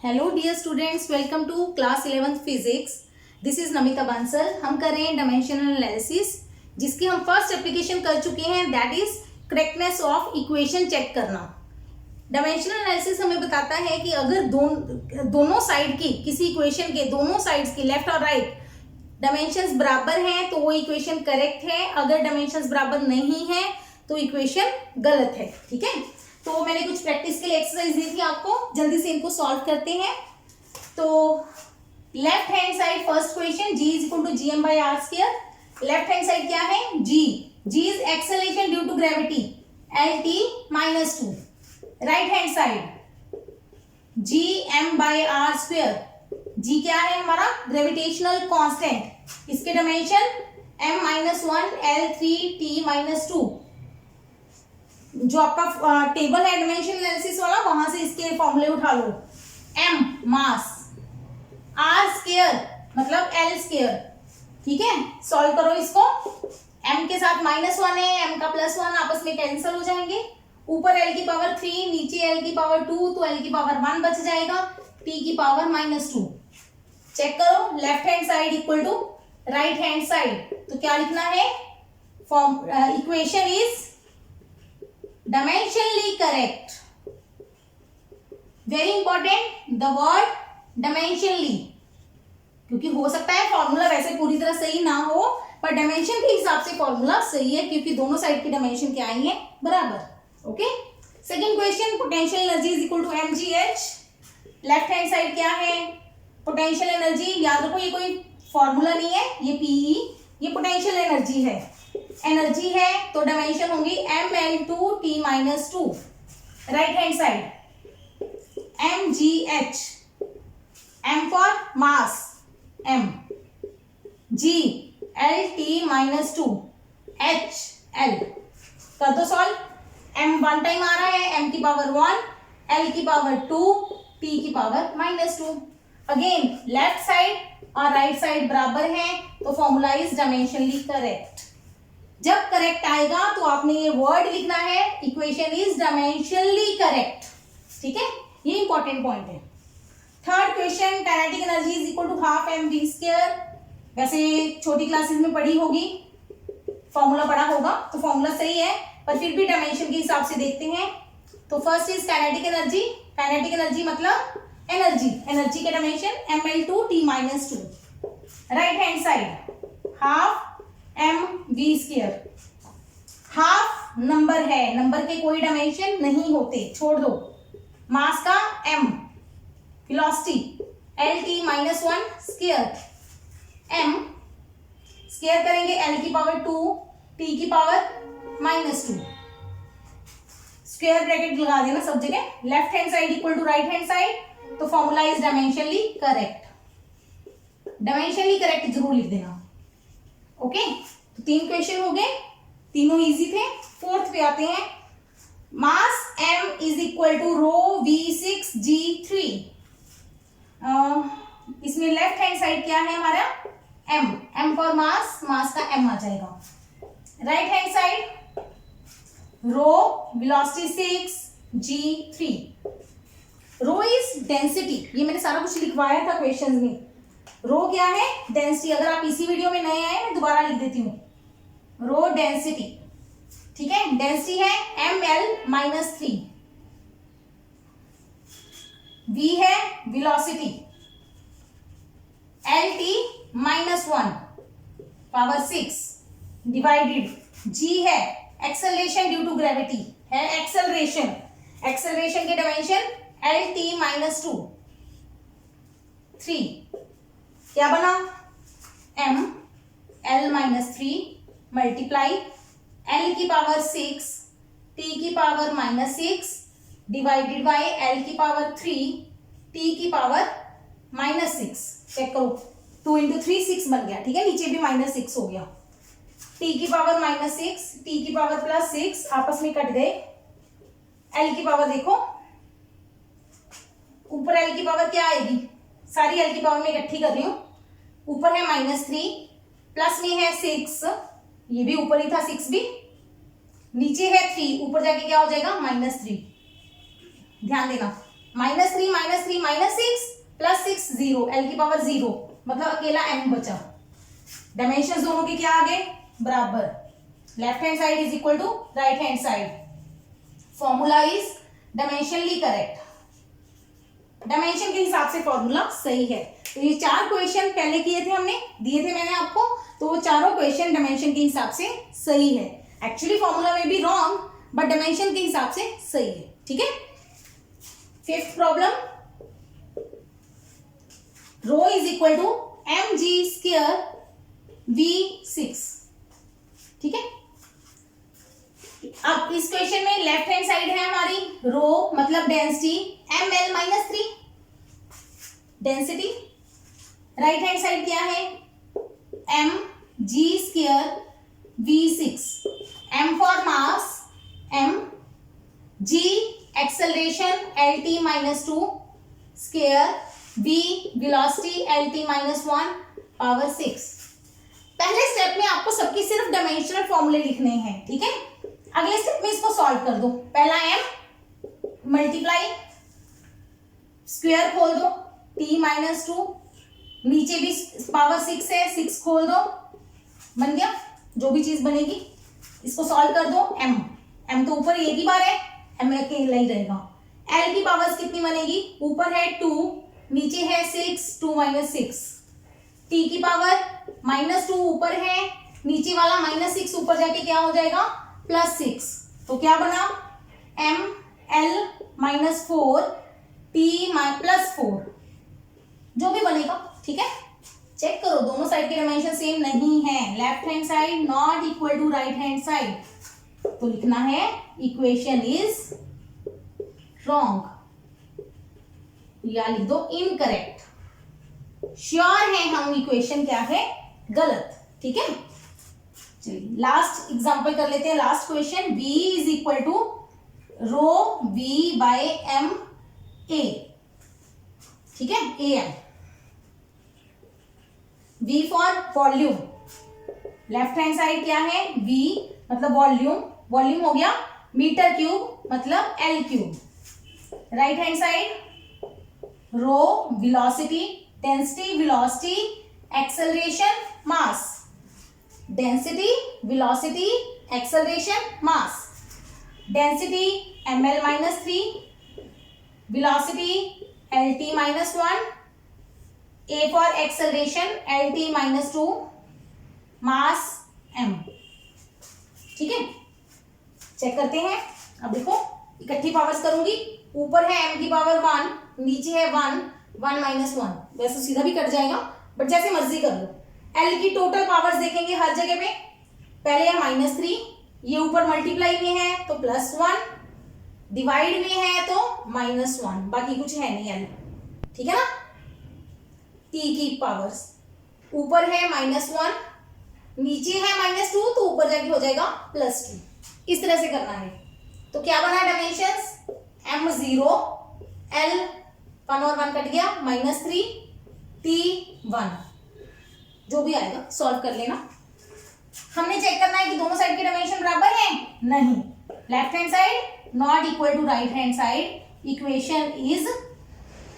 Hello dear students, welcome to class 11th physics. This is Namita Bansal. हम कर रहे हैं डायमेंशनल एनालिसिस, जिसकी हम फर्स्ट एप्लीकेशन कर चुके हैं, that is correctness of equation check करना। डायमेंशनल एनालिसिस हमें बताता है कि अगर दोनों साइड की किसी इक्वेशन के दोनों साइड्स की लेफ्ट और राइट डायमेंशंस बराबर हैं तो वो इक्वेशन करेक्ट है, अगर डायमेंशंस बराबर नहीं है तो इक्वेशन गलत है। ठीक है, तो मैंने कुछ प्रैक्टिस के लिए एक्सरसाइज दी थी आपको, जल्दी से इनको सॉल्व करते हैं। तो left hand side first question, g is equal to GM by R square. Left hand side क्या है? g is acceleration due to gravity lt minus 2। Right hand side G M by R square. G क्या है? हमारा gravitational constant, इसके dimension m minus 1 l3 t minus 2। जो आपका table है dimension analysis वाला, वहां से इसके फॉर्मूले उठा लो। m मास, r स्क्वायर मतलब l स्क्वायर। ठीक है, सॉल्व करो इसको। m के साथ -1 है, m का +1 आपस में कैंसिल हो जाएंगे। ऊपर l की पावर 3, नीचे l की पावर 2, तो l की पावर 1 बच जाएगा, t की पावर -2। चेक करो, left hand side equal to right hand side, तो क्या लिखना है? Equation is dimensionally correct. Very important, the word dimensionally, क्योंकि हो सकता है फॉर्मूला वैसे पूरी तरह सही ना हो, पर डायमेंशन के हिसाब से फॉर्मूला सही है, क्योंकि दोनों साइड की डायमेंशन क्या आई है? बराबर। Okay, second question, potential energy is equal to mgh। Left hand side क्या है? पोटेंशियल एनर्जी, याद रखो ये कोई फॉर्मूला नहीं है, ये पीई, ये पोटेंशियल एनर्जी है। एनर्जी है तो डायमेंशन होंगी ml2 t minus 2। Right hand side mgh, m for mass m, g lt minus 2, h l। कर दो सॉल्व। m वन टाइम आ रहा है, m की पावर 1, l की पावर 2, t की पावर -2। अगेन लेफ्ट साइड और राइट साइड बराबर है, तो फॉर्मूला इज डायमेंशनली करेक्ट। जब करेक्ट आएगा तो आपने ये वर्ड लिखना है, इक्वेशन इज डायमेंशनली करेक्ट। ठीक है, ये इंपॉर्टेंट पॉइंट है। Third question, kinetic energy is equal to half m v square. वैसे छोटी क्लासेस में पढ़ी होगी, फॉर्मूला पढ़ा होगा, तो फॉर्मूला सही है, पर फिर भी डायमेंशन के हिसाब से देखते हैं। तो first is kinetic energy. Kinetic energy मतलब एनर्जी, एनर्जी के dimension ml2 t minus 2। Right hand side half m v square. Half number है, नंबर के कोई डायमेंशन नहीं होते, छोड़ दो। मास का m, velocity lt minus 1 square. m square करेंगे l की पावर 2, t की पावर -2। स्क्वायर ब्रैकेट लगा देना सब जगह। Left hand side equal to right hand side, तो formula is dimensionally correct. Dimensionally correct जरूर लिख देना। ओके, तो 3 क्वेश्चन हो गए, तीनों इजी थे। फोर्थ पे आते हैं। Mass m is equal to rho v6g3। इसमें लेफ्ट हैंड साइड क्या है हमारा? m, m for mass, mass का m आ जाएगा। Right hand side rho velocity 6g3। Rho is density, ये मैंने सारा कुछ लिखवाया था क्वेश्चन में। रो क्या है? डेंसिटी। अगर आप इसी वीडियो में नए आए, मैं दोबारा लिख देती हूँ, रो डेंसिटी। ठीक है, डेंसिटी है ml माइनस 3। v है velocity lt minus 1 power 6 divided, g है एक्सेलरेशन ड्यू टू ग्रेविटी, है एक्सेलरेशन, एक्सेलरेशन के डायमेंशन lt माइनस 2 3। क्या बना? m l minus 3 multiply l की पावर 6 t की पावर -6 डिवाइडेड बाय l की पावर 3 t की पावर -6। चेक करो, 2 इंटू 3 6 बन गया। ठीक है, नीचे भी -6 हो गया। t की पावर -6, t की पावर +6 आपस में कट गए। l की पावर देखो, ऊपर l की पावर क्या आएगी? सारी l की पावर में इकट्ठी कर रही हूं। ऊपर है -3, प्लस में है 6, ये भी ऊपर ही था 6 भी, नीचे है 3, ऊपर जाके क्या हो जाएगा? -3। ध्यान देना, -3 -3 -6 प्लस 6 0, l की पावर 0, मतलब अकेला m बचा। डायमेंशन दोनों के क्या आ गए? बराबर। Left hand side is equal to right hand side. Formula is dimensionally correct. Dimension के हिसाब से फॉर्मूला सही है। तो ये 4 क्वेश्चन पहले किए थे, हमने दिए थे मैंने आपको, तो वो चारों क्वेश्चन डायमेंशन के हिसाब से सही है। एक्चुअली फॉर्मूला में भी रॉन्ग, बट डायमेंशन के हिसाब से सही है। ठीक है। 5th problem, rho is equal to mg square v6। ठीक है। अब इस क्वेश्चन में लेफ्ट हैंड साइड है हमारी रो, मतलब density ml -3 density. Right hand side क्या है? mg square v6। m for mass m, g acceleration lt -2 square, v velocity lt -1 power 6। पहले स्टेप में आपको सबकी सिर्फ डायमेंशनल फॉर्मूले लिखने हैं। ठीक है। अगले स्टेप में इसको सॉल्व कर दो। पहला m मल्टीप्लाई, स्क्वायर खोल दो, t -2, नीचे भी पावर 6 है, 6 खोल दो, बन गया। जो भी चीज बनेगी इसको सॉल्व कर दो। m तो ऊपर एक ही बार है, m अकेला ही रहेगा। l की पावर्स कितनी बनेगी? ऊपर है 2, नीचे है 6, 2 - 6। t की पावर -2 ऊपर है, नीचे वाला -6 ऊपर जाके क्या हो जाएगा? +6। तो क्या बना? ml -4 t +4, जो भी बनेगा। ठीक है। चेक करो, दोनों साइड के डायमेंशन सेम नहीं है। Left hand side not equal to right hand side, तो लिखना है इक्वेशन इज रॉन्ग, या लिख दो इनकरेक्ट। श्योर है हम इक्वेशन क्या है? गलत। ठीक है। चलिए लास्ट एग्जांपल कर लेते हैं, last question. v is equal to rho v by m a। ठीक है। am, v for volume. Left hand side क्या है? v मतलब वॉल्यूम, वॉल्यूम हो गया मीटर क्यूब, मतलब l cube. Right hand side rho velocity, density velocity acceleration mass, density velocity acceleration mass. Density ml -3, velocity lt -1, a for acceleration lt -2, mass m। ठीक है। Check करते हैं। अब देखो इकट्ठी पावर्स करूंगी, ऊपर है m की पावर 1, नीचे है 1, 1 - 1, वैसे सीधा भी कट जाएगा, बट जैसे मर्जी कर लो। l की टोटल पावर्स देखेंगे हर जगह पे, पहले है -3, ये ऊपर मल्टीप्लाई में है तो +1, डिवाइड में है तो -1, बाकी कुछ है नहीं l। ठीक है ना। t की पावर्स ऊपर है -1, नीचे है -2, तो ऊपर जाके हो जाएगा +2। इस तरह से करना है। तो क्या बना डायमेंशंस? m0, l 1 और 1 कट गया, -3, t 1, जो भी आएगा सॉल्व कर लेना। हमने चेक करना है कि दोनों साइड के डायमेंशन बराबर हैं? नहीं। Left hand side not equal to right hand side, equation is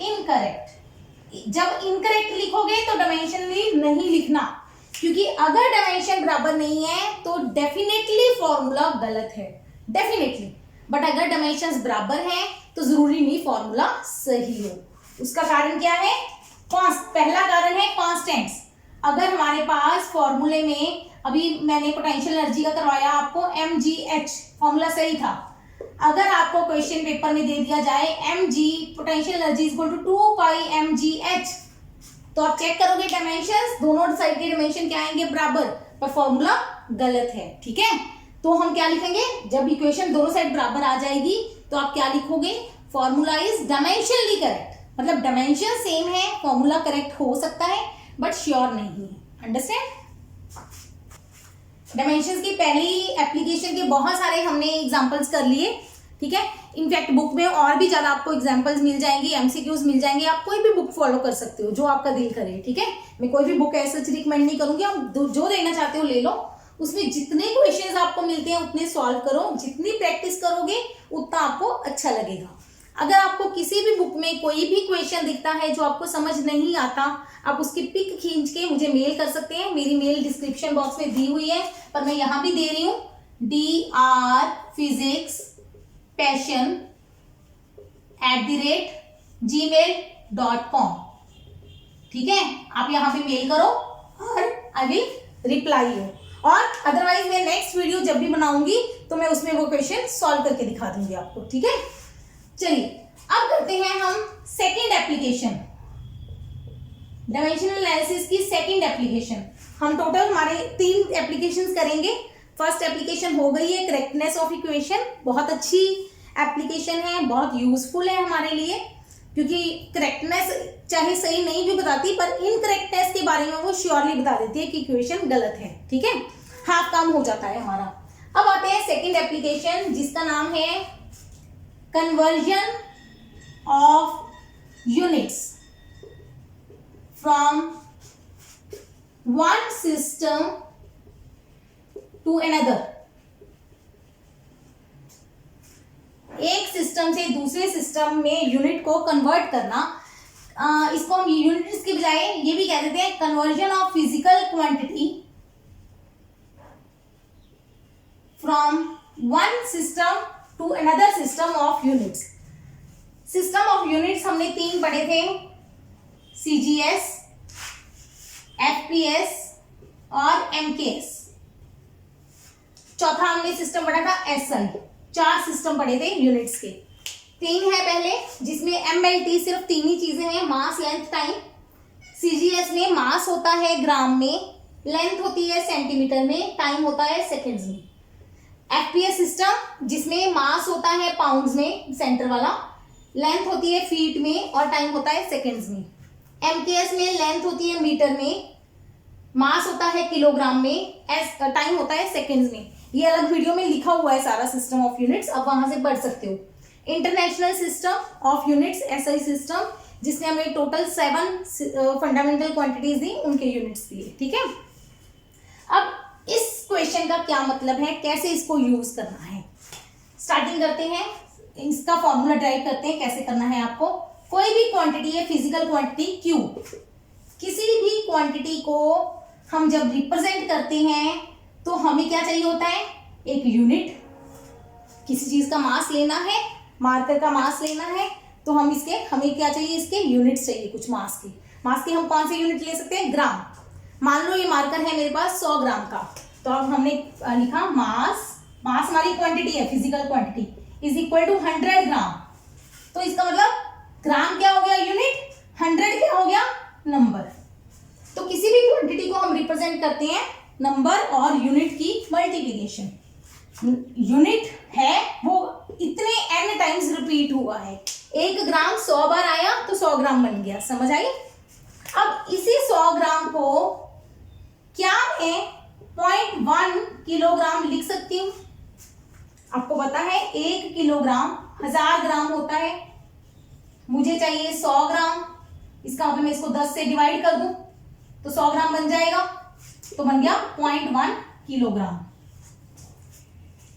incorrect. जब इनकरेक्ट लिखोगे तो डायमेंशनली नहीं लिखना, क्योंकि अगर डायमेंशन बराबर नहीं है तो डेफिनेटली फॉर्मूला गलत है, डेफिनेटली। बट अगर डायमेंशंस बराबर हैं तो जरूरी नहीं फॉर्मूला सही हो। उसका कारण क्या है? पहला कारण है कांस्टेंट्स। अगर हमारे पास फॉर्मूले में, अभी मैंने पोटेंशियल एनर्जी का करवाया आपको, mgh फॉर्मूला सही था। अगर आपको क्वेश्चन पेपर में दे दिया जाए mg potential energy equal to 2 pi mgh, तो आप चेक करोगे डायमेंशंस, दोनों साइड के डायमेंशन क्या आएंगे? बराबर, पर फॉर्मूला गलत है। ठीक है। तो हम क्या लिखेंगे? जब इक्वेशन दोनों साइड बराबर आ जाएगी तो आप क्या लिखोगे? फॉर्मूला इज डायमेंशनली करेक्ट, मतलब डायमेंशन सेम है, फॉर्मूला करेक्ट हो सकता है बट श्योर नहीं है। अंडरस्टैंड? डायमेंशंस की पहली एप्लीकेशन के बहुत सारे हमने एग्जांपल्स कर लिए। ठीक है। इनफैक्ट बुक में और भी ज्यादा आपको एग्जांपल्स मिल जाएंगी, एमसीक्यूज मिल जाएंगे, आप कोई भी बुक फॉलो कर सकते हो जो आपका दिल करे। ठीक है। मैं कोई भी बुक ऐसा रिकमेंड नहीं करूंगी, आप जो देना चाहते हो ले लो। उसमें जितने क्वेश्चंस आपको मिलते हैं उतने सॉल्व करो, जितनी प्रैक्टिस करोगे उतना आपको अच्छा लगेगा। अगर आपको किसी भी बुक में कोई भी क्वेश्चन दिखता है जो आपको समझ नहीं आता, आप उसकी पिक खींच के मुझे मेल कर सकते हैं। मेरी मेल डिस्क्रिप्शन बॉक्स में दी हुई है, पर मैं यहाँ भी दे रही हूँ, drphysics@gmail.com। ठीक है, आप यहाँ पे मेल करो और आई विल रिप्लाई यू। और अदरवाइज मैं नेक्स्ट वीडियो जब भी बनाऊंगी तो मैं उसमें वो क्वेश्चन सॉल्व करके दिखा दूंगी आपको। ठीक है, चलिए अब करते हैं हम सेकंड एप्लीकेशन, डायमेंशनल एनालिसिस की सेकंड एप्लीकेशन। हम टोटल हमारे 3 एप्लीकेशंस करेंगे। फर्स्ट एप्लीकेशन हो गई है करेक्टनेस ऑफ इक्वेशन। बहुत अच्छी एप्लीकेशन है, बहुत यूजफुल है हमारे लिए, क्योंकि करेक्टनेस चाहे सही नहीं भी बताती पर इनकरेक्टनेस के बारे में वो श्योरली बता देती है कि इक्वेशन गलत है। ठीक है, हाफ काम हो जाता है हमारा। अब आते हैं सेकंड एप्लीकेशन जिसका नाम है conversion of units from one system to another. एक सिस्टम से दूसरे सिस्टम में यूनिट को कन्वर्ट करना, इसको हम यूनिट्स के बजाय ये भी कह देते हैं conversion of physical quantity from one system to another system of units. System of units हमने 3 पढ़े थे, CGS, FPS और MKS। चौथा हमने सिस्टम पढ़ा था SI। 4 सिस्टम पढ़े थे यूनिट्स के। 3 है पहले, जिसमें MLT सिर्फ 3 ही चीजें हैं, मास, लेंथ, टाइम। CGS में मास होता है ग्राम में, लेंथ होती है सेंटीमीटर में, टाइम होता है सेकेंड्स में। FPS सिस्टम जिसमें मास होता है पाउंड्स में, सेंटर वाला, लेंथ होती है फीट में और टाइम होता है सेकेंड्स में। MKS में लेंथ होती है मीटर में, मास होता है किलोग्राम में, टाइम होता है सेकेंड्स में। ये अलग वीडियो में लिखा हुआ है सारा सिस्टम ऑफ यूनिट्स, आप वहां से पढ़ सकते हो। International system of units, SI system, जिसने हमें टोटल 7 फंडामेंटल क्वांटिटीज दी, उनके यूनिट्स दिए। ठीक है, अब इस क्वेश्चन का क्या मतलब है, कैसे इसको यूज करना है, स्टार्टिंग करते हैं। इसका फॉर्मूला ड्राइव करते हैं, कैसे करना है आपको। कोई भी क्वांटिटी है, फिजिकल क्वांटिटी Q, किसी भी क्वांटिटी को हम जब रिप्रेजेंट करते हैं तो हमें क्या चाहिए होता है, एक यूनिट। किसी चीज का मास लेना है, मार्कर का मास लेना है, तो हमें क्या चाहिए, इसके यूनिट्स चाहिए कुछ मास की। मास की हम कौन से यूनिट ले सकते हैं, ग्राम। मान लो ये मार्कर है मेरे पास 100 ग्राम का, तो अब हमने लिखा मास हमारी क्वांटिटी है, physical quantity, is equal to 100 gram. तो इसका मतलब ग्राम क्या हो गया यूनिट, 100 क्या हो गया नंबर। तो किसी भी क्वांटिटी को हम रिप्रेजेंट करते हैं नंबर और यूनिट की मल्टीप्लिकेशन। यूनिट है वो इतने n टाइम्स रिपीट हुआ है। 1 ग्राम 100 बार आया तो 100 ग्राम बन गया, समझ आई। अब इसी 100 ग्राम को क्या मैं 0.1 किलोग्राम लिख सकती हूँ। आपको पता है 1 किलोग्राम 1000 ग्राम होता है, मुझे चाहिए 100 ग्राम। इसका मतलब मैं इसको 10 से डिवाइड कर दूं तो 100 ग्राम बन जाएगा, तो बन गया 0.1 किलोग्राम।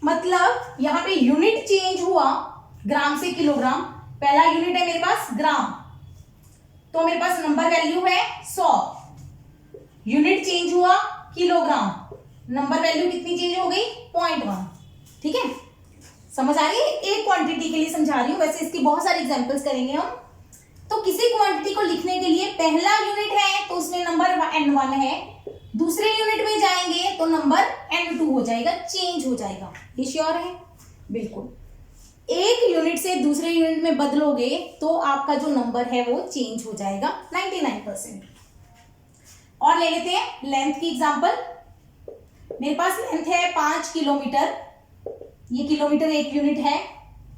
मतलब यहां पे यूनिट चेंज हुआ ग्राम से किलोग्राम। पहला यूनिट है मेरे पास ग्राम, तो मेरे पास नंबर वैल्यू है 100, यूनिट चेंज हुआ किलोग्राम, नंबर वैल्यू कितनी चेंज हो गई, 0.1। ठीक है, समझ आ रही है। एक क्वांटिटी के लिए समझा रही हूं, वैसे इसकी बहुत सारी एग्जांपल्स करेंगे हम। तो किसी क्वांटिटी को लिखने के लिए पहला यूनिट है तो उसमें नंबर n1 है, दूसरे यूनिट में जाएंगे तो नंबर n2 हो जाएगा, चेंज हो जाएगा। ये श्योर है, बिल्कुल। एक यूनिट से दूसरे यूनिट में बदलोगे तो आपका जो नंबर है वो चेंज हो जाएगा 99%। और ले लेते हैं लेंथ की एग्जांपल। मेरे पास लेंथ है 5 किलोमीटर, ये किलोमीटर एक यूनिट है।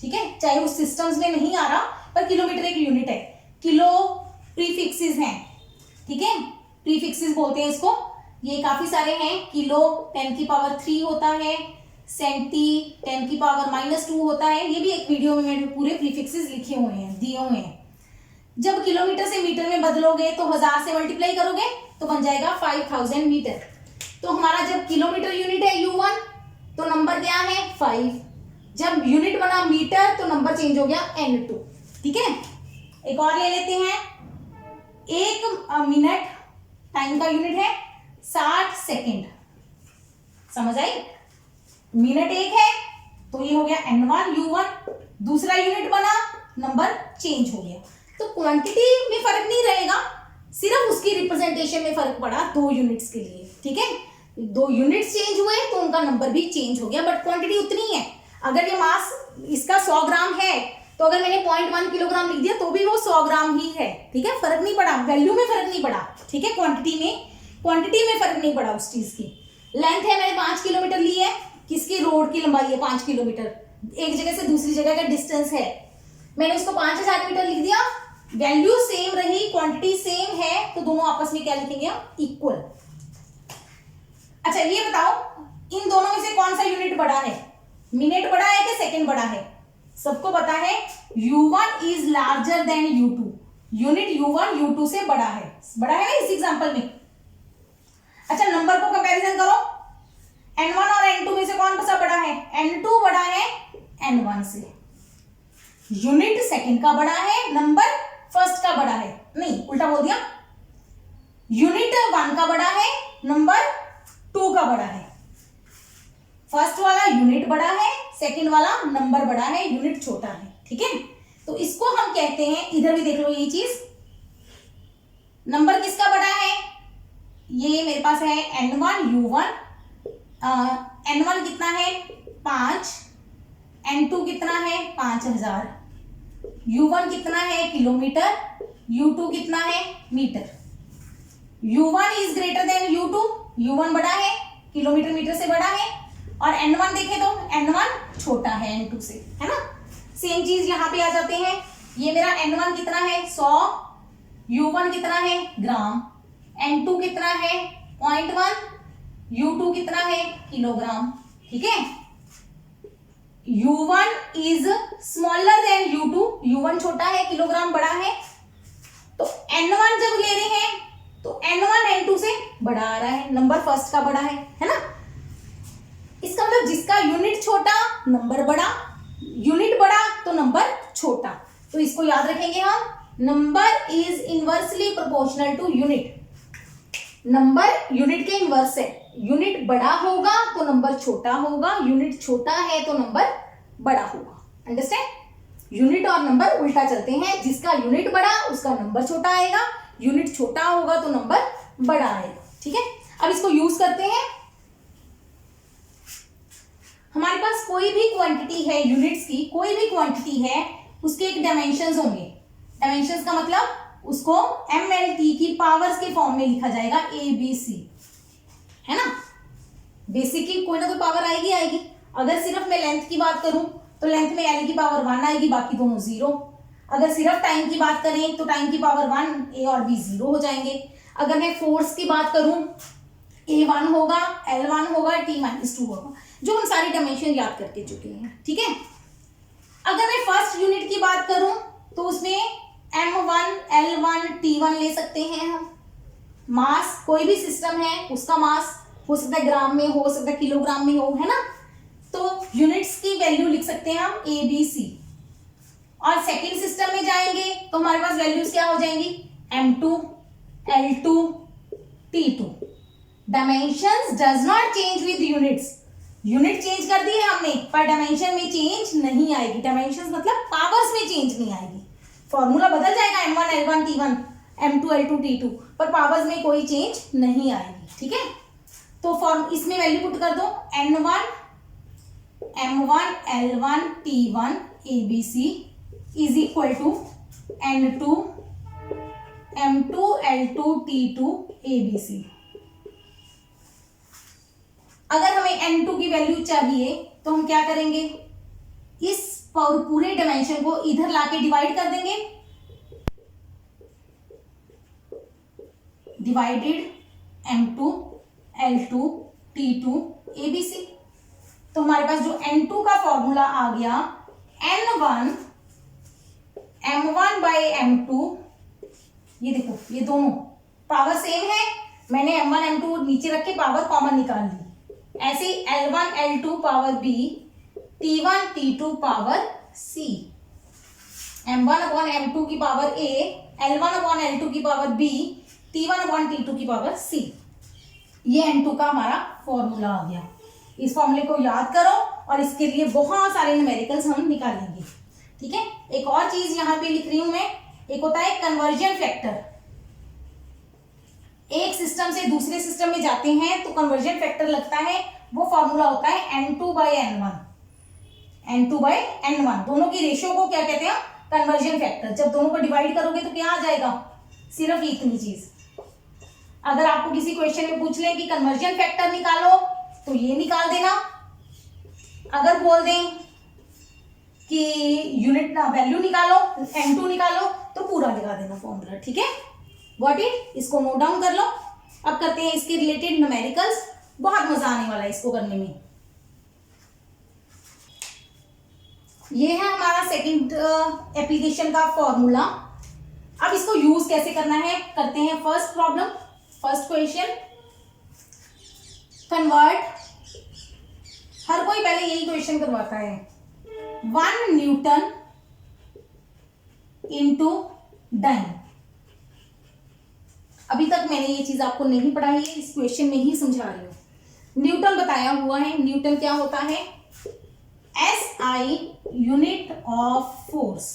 ठीक है, चाहे उस सिस्टम्स में नहीं आ रहा पर किलोमीटर एक यूनिट है। किलो प्रीफिक्सेस हैं, ठीक है, प्रीफिक्सेस बोलते हैं इसको। ये काफी सारे हैं, किलो 10⁻³ होता है, सेंटी 10⁻⁻² होता है। ये भी एक वीडियो में मैंने पूरे प्रीफिक्सेस लिखे हुए हैं, दिए हुए हैं। जब किलोमीटर से मीटर में बदलोगे तो 1000 से मल्टीप्लाई करोगे तो बन जाएगा 5000 मीटर। तो हमारा जब किलोमीटर यूनिट है U1 तो नंबर क्या है 5। जब यूनिट बना मीटर तो नंबर चेंज हो गया N2। ठीक है, एक और ले लेते हैं। 1 मिनट टाइम का यूनिट है 60 सेकेंड, समझ आई? मिनट 1 है तो ये हो गया N1 U1, दूसरा यूनिट बना, नंबर चेंज हो गया। तो क्वांटिटी में फर्क नहीं रहेगा, सिर्फ उसकी रिप्रेजेंटेशन में फर्क पड़ा 2 यूनिट्स के लिए, ठीक है। 2 यूनिट्स चेंज हुए तो उनका नंबर भी चेंज हो गया, बट क्वांटिटी उतनी है। अगर ये मास इसका 100 ग्राम है तो अगर मैंने 0.1 किलोग्राम लिख दिया तो भी वो 100 ग्राम ही है, ठीक है, फर्क नहीं पड़ा, वैल्यू में फर्क नहीं पड़ा, ठीक है। क्वांटिटी में फर्क नहीं पड़ा उस चीज की। लेंथ है मैंने 5 किलोमीटर ली है, किसकी? रोड की लंबाई है 5 किलोमीटर, एक जगह से दूसरी जगह का डिस्टेंस है, मैंने उसको 5000 मीटर लिख दिया, वैल्यू सेम रही, क्वांटिटी सेम है, तो दोनों आपस में क्या लिखेंगे हम? इक्वल। अच्छा ये बताओ इन दोनों में से कौन सा यूनिट बड़ा है? मिनट बड़ा है कि सेकंड बड़ा है? सबको पता है U1 is larger than U2, unit U1 U2 से बड़ा है ना इस एग्जांपल में। अच्छा नंबर को कंपैरिजन करो, N1 और N2 में से कौन सा बड़ा है? N2 बड़ा है N1 से। यूनिट सेकंड का बड़ा है, नंबर फर्स्ट का बड़ा है, नहीं उल्टा बोल दिया, यूनिट 1 का बड़ा है, नंबर 2 का बड़ा है। फर्स्ट वाला यूनिट बड़ा है, सेकंड वाला नंबर बड़ा है, यूनिट छोटा है, ठीक है। तो इसको हम कहते हैं, इधर भी देख लो ये चीज, नंबर किसका बड़ा है? ये मेरे पास है N1 U1, N1 कितना है? 5, N2 कितना है? 5000, U1 कितना है? किलोमीटर, U2 कितना है? Metre. U1 is greater than U2, U1 बड़ा है, किलोमीटर मीटर से बड़ा है, और N1 देखें तो N1 छोटा है N2 से, है ना। सेम चीज यहां पे आ जाते हैं, ये मेरा N1 कितना है? 100, U1 कितना है? ग्राम, N2 कितना है? 0.1, U2 कितना है? किलोग्राम, ठीक है। U1 is smaller than U2, U1 छोटा है, किलोग्राम बड़ा है, तो N1 जब ले रहे हैं तो N1 N2 से बड़ा आ रहा है, नंबर फर्स्ट का बड़ा है ना। इसका मतलब जिसका यूनिट छोटा नंबर बड़ा, यूनिट बड़ा तो नंबर छोटा, तो इसको याद रखेंगे हम, number is inversely proportional to unit. Number unit के इनवर्स है, यूनिट बड़ा होगा तो नंबर छोटा होगा, यूनिट छोटा है तो नंबर बड़ा होगा, अंडरस्टैंड। यूनिट और नंबर उल्टा चलते हैं, जिसका यूनिट बड़ा उसका नंबर छोटा आएगा, यूनिट छोटा होगा तो नंबर बड़ा आएगा, ठीक है। अब इसको यूज करते हैं, हमारे पास कोई भी क्वांटिटी है, यूनिट्स की कोई भी क्वांटिटी है, उसके एक डायमेंशंस होंगे। डायमेंशंस का मतलब उसको MLT की पावर्स के फॉर्म में लिखा जाएगा, ABC, है ना। बेसिक की कोई ना कोई पावर आएगी। अगर सिर्फ मैं लेंथ की बात करूं तो लेंथ में L की पावर 1 आएगी, बाकी दोनों 0। अगर सिर्फ टाइम की बात करें तो टाइम की पावर 1, A और B 0 हो जाएंगे। अगर मैं फोर्स की बात करूं, A1 होगा, L1 होगा, T-2 होगा, जो हम सारी डायमेंशन याद करके चुके हैं, ठीक है। अगर मैं फर्स्ट यूनिट की बात करूं तो उसमें M1 L1 T1 ले सकते हैं हम। मास कोई भी सिस्टम है उसका मास हो सकता है ग्राम में, हो सकता है किलोग्राम में हो, है ना। तो यूनिट्स की वैल्यू लिख सकते हैं हम ABC। और सेकंड सिस्टम में जाएंगे तो हमारे पास वैल्यूज क्या हो जाएंगी? M2 L2 T2। Dimensions does not change with units. Unit change कर दी है हमने, पर डायमेंशन में चेंज नहीं आएगी। डायमेंशंस मतलब पावर्स में चेंज नहीं आएगी, फॉर्मूला बदल जाएगा M1 L1 T1 M2 L2 T2, पर पावर्स में कोई चेंज नहीं आएगी, ठीक है। तो फॉर्म इसमें वैल्यू पुट कर दो, N1 M1 L1 T1 ABC is equal to N2 M2 L2 T2 ABC। अगर हमें N2 की वैल्यू चाहिए तो हम क्या करेंगे, इस पूरे डायमेंशन को इधर लाके डिवाइड कर देंगे, divided M2 L2 T2 ABC। तो हमारे पास जो N2 का फॉर्मूला आ गया N1 M1 बाई M2। ये देखो ये दोनों पावर सेम है, मैंने M1 M2 नीचे रख के पावर कॉमन निकाल ली। ऐसे L1 L2 power B, T1 T2 power C। m1/m2 की पावर a, l1/l2 की पावर b, t1/t2 की पावर c। ये n2 का हमारा फॉर्मूला आ गया। इस फॉर्मूले को याद करो और इसके लिए बहुत सारे न्यूमेरिकल्स हम निकालेंगे। ठीक है, एक और चीज यहाँ पे लिख रही हूं मैं, एक होता है कन्वर्जन फैक्टर। एक सिस्टम से दूसरे सिस्टम में जाते हैं तो कन्वर्जन फैक्टर लगता है, वो फॉर्मूला होता है n2/n1। n2/n1 दोनों की रेशियो को क्या कहते हैं, कन्वर्जन फैक्टर। जब दोनों को डिवाइड करोगे तो क्या आ जाएगा, सिर्फ इतनी चीज। अगर आपको किसी क्वेश्चन में पूछ लें कि कन्वर्जन फैक्टर निकालो तो ये निकाल देना। अगर बोल दें कि यूनिट वैल्यू निकालो, n2 निकालो, तो पूरा लगा देना फॉर्मूला। ठीक है, गॉट इट, इसको नोट डाउन कर लो। अब करते हैं इसके रिलेटेड न्यूमेरिकल्स, बहुत मजा आने वाला है इसको करने में। ये है हमारा सेकंड एप्लीकेशन का फॉर्मूला। अब इसको यूज कैसे करना है, करते हैं first problem, first question. Convert, हर कोई पहले यही क्वेश्चन करवाता है, 1 न्यूटन इंटू डाइन। अभी तक मैंने ये चीज आपको नहीं पढ़ाई है, इस क्वेश्चन में ही समझा रही हूं। न्यूटन बताया हुआ है, न्यूटन क्या होता है, SI यूनिट ऑफ फोर्स।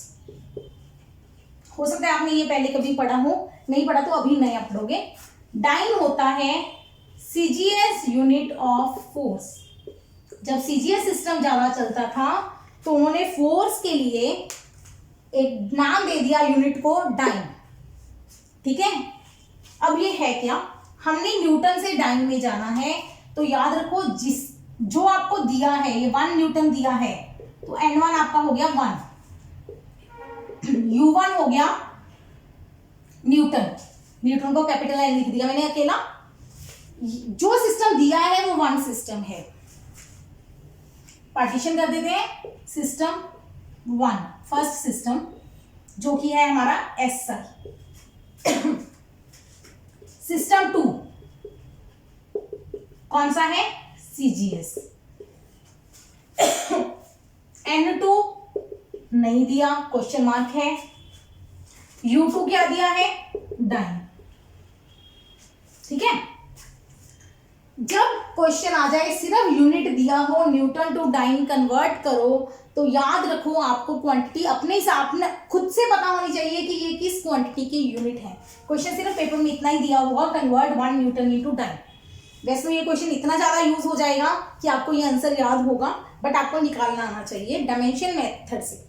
हो सकता है आपने ये पहले कभी पढ़ा हो, नहीं पढ़ा तो अभी नया पढ़ोगे। डाइन होता है CGS यूनिट ऑफ फोर्स। जब CGS सिस्टम ज्यादा चलता था तो उन्होंने फोर्स के लिए एक नाम दे दिया यूनिट को, डाइन। ठीक है, अब ये है क्या, हमने न्यूटन से डाइन में जाना है तो याद रखो जो आपको दिया है, ये 1 न्यूटन दिया है तो n1 आपका हो गया 1, u1 हो गया न्यूटन। न्यूटन को कैपिटल N लिख दिया मैंने अकेला। जो सिस्टम दिया है वो 1 सिस्टम है, पार्टीशन कर देते हैं। सिस्टम 1 फर्स्ट सिस्टम जो कि है हमारा SI। सिस्टम 2 कौन सा है, CGS। N2 नहीं दिया, क्वेश्चन मार्क है। U2 क्या दिया है, डाइन। ठीक है, जब क्वेश्चन आ जाए सिर्फ यूनिट दिया हो, न्यूटन टू डाइन कन्वर्ट करो, तो याद रखो आपको क्वांटिटी अपने हिसाब में खुद से पता होनी चाहिए कि ये किस क्वांटिटी की यूनिट है। क्वेश्चन सिर्फ पेपर में इतना ही दिया होगा, कन्वर्ट 1 न्यूटन इनटू डाइन। वैसे तो ये क्वेश्चन इतना ज्यादा यूज हो जाएगा कि आपको ये आंसर याद होगा, बट आपको निकालना आना चाहिए डायमेंशन मेथड से।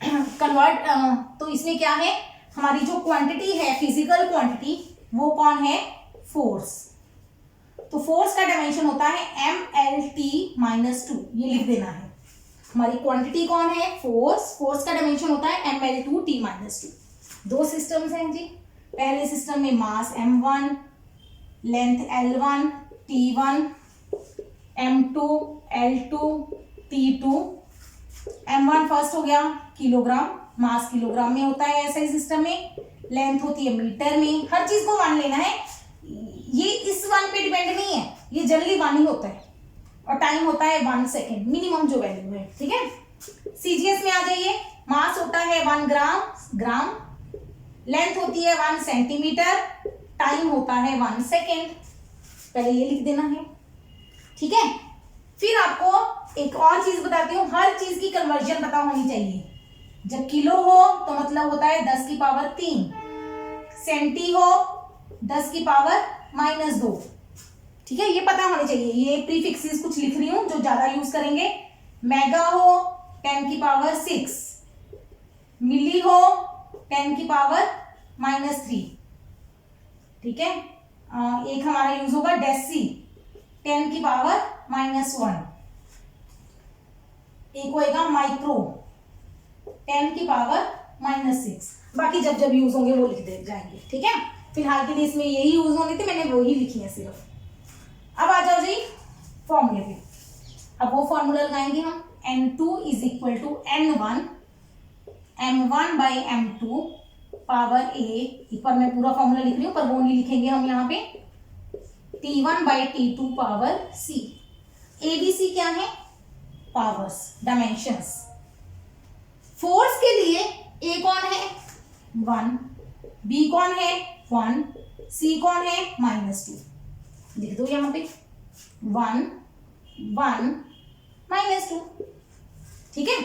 कन्वर्ट तो इसमें क्या है, हमारी जो क्वांटिटी है फिजिकल क्वांटिटी, वो कौन है, फोर्स। तो फोर्स का डायमेंशन होता है mLT-2, ये लिख देना है। हमारी क्वांटिटी कौन है, फोर्स। फोर्स का डायमेंशन होता है mL2T-2। दो सिस्टम्स हैं जी। पहले सिस्टम में मास m1, length L1, T1, m2, L2, T2। m1 first हो गया किलोग्राम, मास किलोग्राम में होता है ऐसे सिस्टम में। लेंथ होती है मीटर में। हर चीज को 1 लेना है, ये इस 1 पे डिपेंड नहीं है, ये जनरली 1 ही होता है। और टाइम होता है 1 सेकेंड मिनिमम जो वैल्यू है। ठीक है, CGS में आ जाइए। मास होता है 1 ग्राम, लेंथ होती है 1 सेंटीमीटर, टाइम होता है 1 सेकेंड। पहले ये लिख देना है। ठीक है, फिर आपको एक और चीज बताती हूँ, हर चीज की कन्वर्जन पता होनी चाहिए। जब किलो हो तो मतलब होता है 10 की पावर 3, सेंटी हो 10 की पावर -2। ठीक है, ये पता होने चाहिए। ये प्रीफिक्सेस कुछ लिख रही हूं जो ज्यादा यूज करेंगे। मेगा हो 10 की पावर 6, मिली हो 10 की पावर -3। ठीक है, एक हमारा यूज होगा डेसी 10 की पावर -1। एक होएगा माइक्रो 10 की पावर -6। बाकी जब जब यूज होंगे वो लिख दे जाएंगे। ठीक है, फिलहाल के लिए इसमें यही यूज होने थे, मैंने वो ही लिखी है सिर्फ। अब आ जाओ जी फॉर्मूले पे। अब वो फॉर्मूला लगाएंगे हम, N2 = N1 m1/m2 power A। एक बार मैं पूरा फॉर्मूला लिख रही हूँ पर वो नहीं लिखेंगे हम यहाँ पे। T1/T2 power C। ABC क्या है, पावर्स, डायमेंशंस। फोर्स के लिए A कौन है 1, B कौन है 1, C कौन है -2। लिख दो यहां पे 1 1 -2। ठीक है,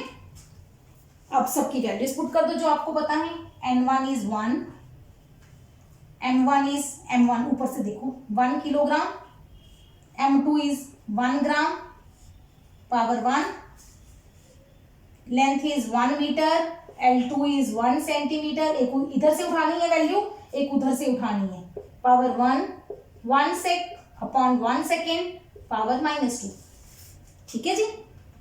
अब सबकी वैल्यूज पुट कर दो जो आपको पता है। N1 is 1, M1 is M1 ऊपर से देखो 1 kilogram, M2 is 1 gram power 1, length is 1 metre, L2 is 1 centimetre. एक इधर से उठानी है वैल्यू, एक उधर से उठानी है। पावर 1 सेक अपॉन 1 सेकेंड पावर -2। ठीक है जी,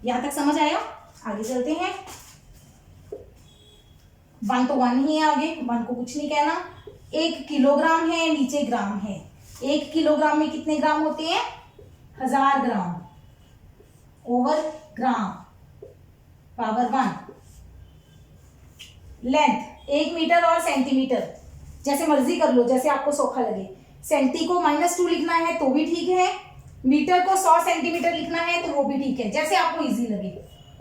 यहां तक समझ आया। आगे चलते हैं। 1 तो 1 ही है, आगे 1 को कुछ नहीं कहना। 1 किलोग्राम है, नीचे ग्राम है। 1 किलोग्राम में कितने ग्राम होते हैं 1000 ग्राम ओवर ग्राम पावर 1। लेंथ 1 मीटर और सेंटीमीटर जैसे मर्जी कर लो, जैसे आपको सौखा लगे। सेंटी को -2 लिखना है तो भी ठीक है, मीटर को 100 सेंटीमीटर लिखना है तो वो भी ठीक है, जैसे आपको इजी लगे।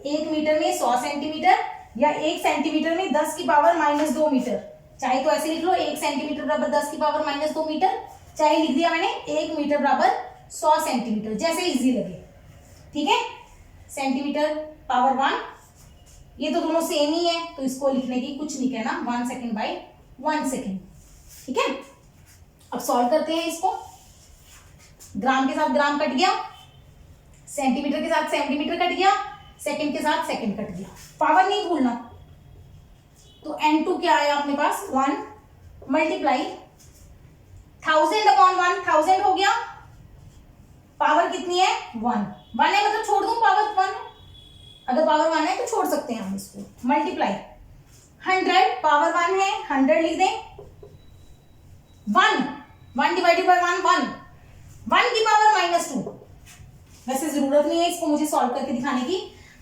1 मीटर में 100 सेंटीमीटर या 1 सेंटीमीटर में 10 की पावर -2 मीटर, चाहे तो ऐसे लिख लो 1 सेंटीमीटर बराबर 10 की पावर -2 मीटर, चाहे लिख दिया मैंने 1 मीटर बराबर 100 सेंटीमीटर, जैसे इजी लगे। ठीक है, सेंटीमीटर पावर 1, ये तो दोनों सेम ही है तो इसको लिखने की कुछ नहीं कहना, 1 सेकेंड बाई 1 सेकेंड। ठीक है, अब सॉल्व करते हैं इसको। ग्राम के साथ ग्राम कट गया, सेंटीमीटर के साथ सेंटीमीटर कट गया, सेकंड के साथ सेकंड कट गया। पावर नहीं भूलना। तो N2 क्या आया अपने पास 1 मल्टीप्लाई 1000 अपॉन 1, 1000 हो गया। पावर कितनी है 1 है, मतलब छोड़ दूं पावर 1 है, अगर पावर 1 है तो छोड़ सकते हैं हम इसको। मल्टीप्लाई 100 पावर 1 है, 100 लिख दें। 1 डिवाइडेड बाय 1 की पावर -2। वैसे जरूरत नहीं है इसको मुझे सॉल्व करके दिखाने की,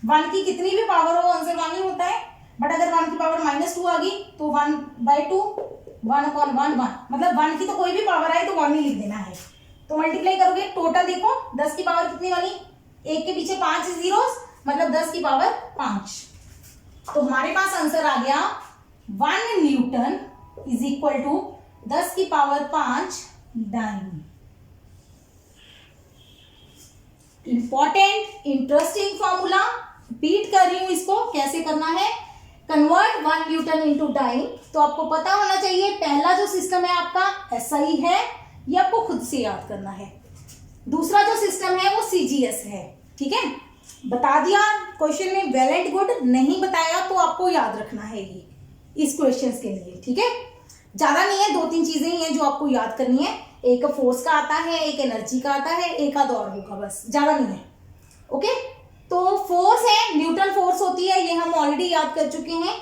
1 की कितनी भी पावर हो आंसर 1 ही होता है, बट अगर 1 की पावर -2 आ गई तो 1/2 1 अपॉन 1 मतलब 1 की तो कोई भी पावर आए तो 1 ही लिख देना है। तो मल्टीप्लाई करोगे, टोटल देखो 10 की पावर कितनी वाली, 1 के पीछे 5 जीरोस, मतलब 10 की पावर 5। तो हमारे पास आंसर आ गया 1 न्यूटन इज इक्वल टू 10 की power 5 dyne. Important interesting formula, repeat कर रही हूं इसको कैसे करना है। कन्वर्ट 1 न्यूटन इनटू डाइन, तो आपको पता होना चाहिए पहला जो सिस्टम है आपका SI है, ये आपको खुद से याद करना है। दूसरा जो सिस्टम है वो CGS है। ठीक है, बता दिया क्वेश्चन में, वेल एंड गुड। नहीं बताया तो आपको याद रखना है ये इस क्वेश्चंस के लिए। ठीक है, ज्यादा नहीं है, 2-3 चीजें ही हैं जो आपको याद करनी है। एक फोर्स का आता है, एक एनर्जी का आता है, एक आध और होगा, बस ज्यादा नहीं है। ओके, तो फोर्स है, न्यूटन फोर्स होती है, ये हम ऑलरेडी याद कर चुके हैं।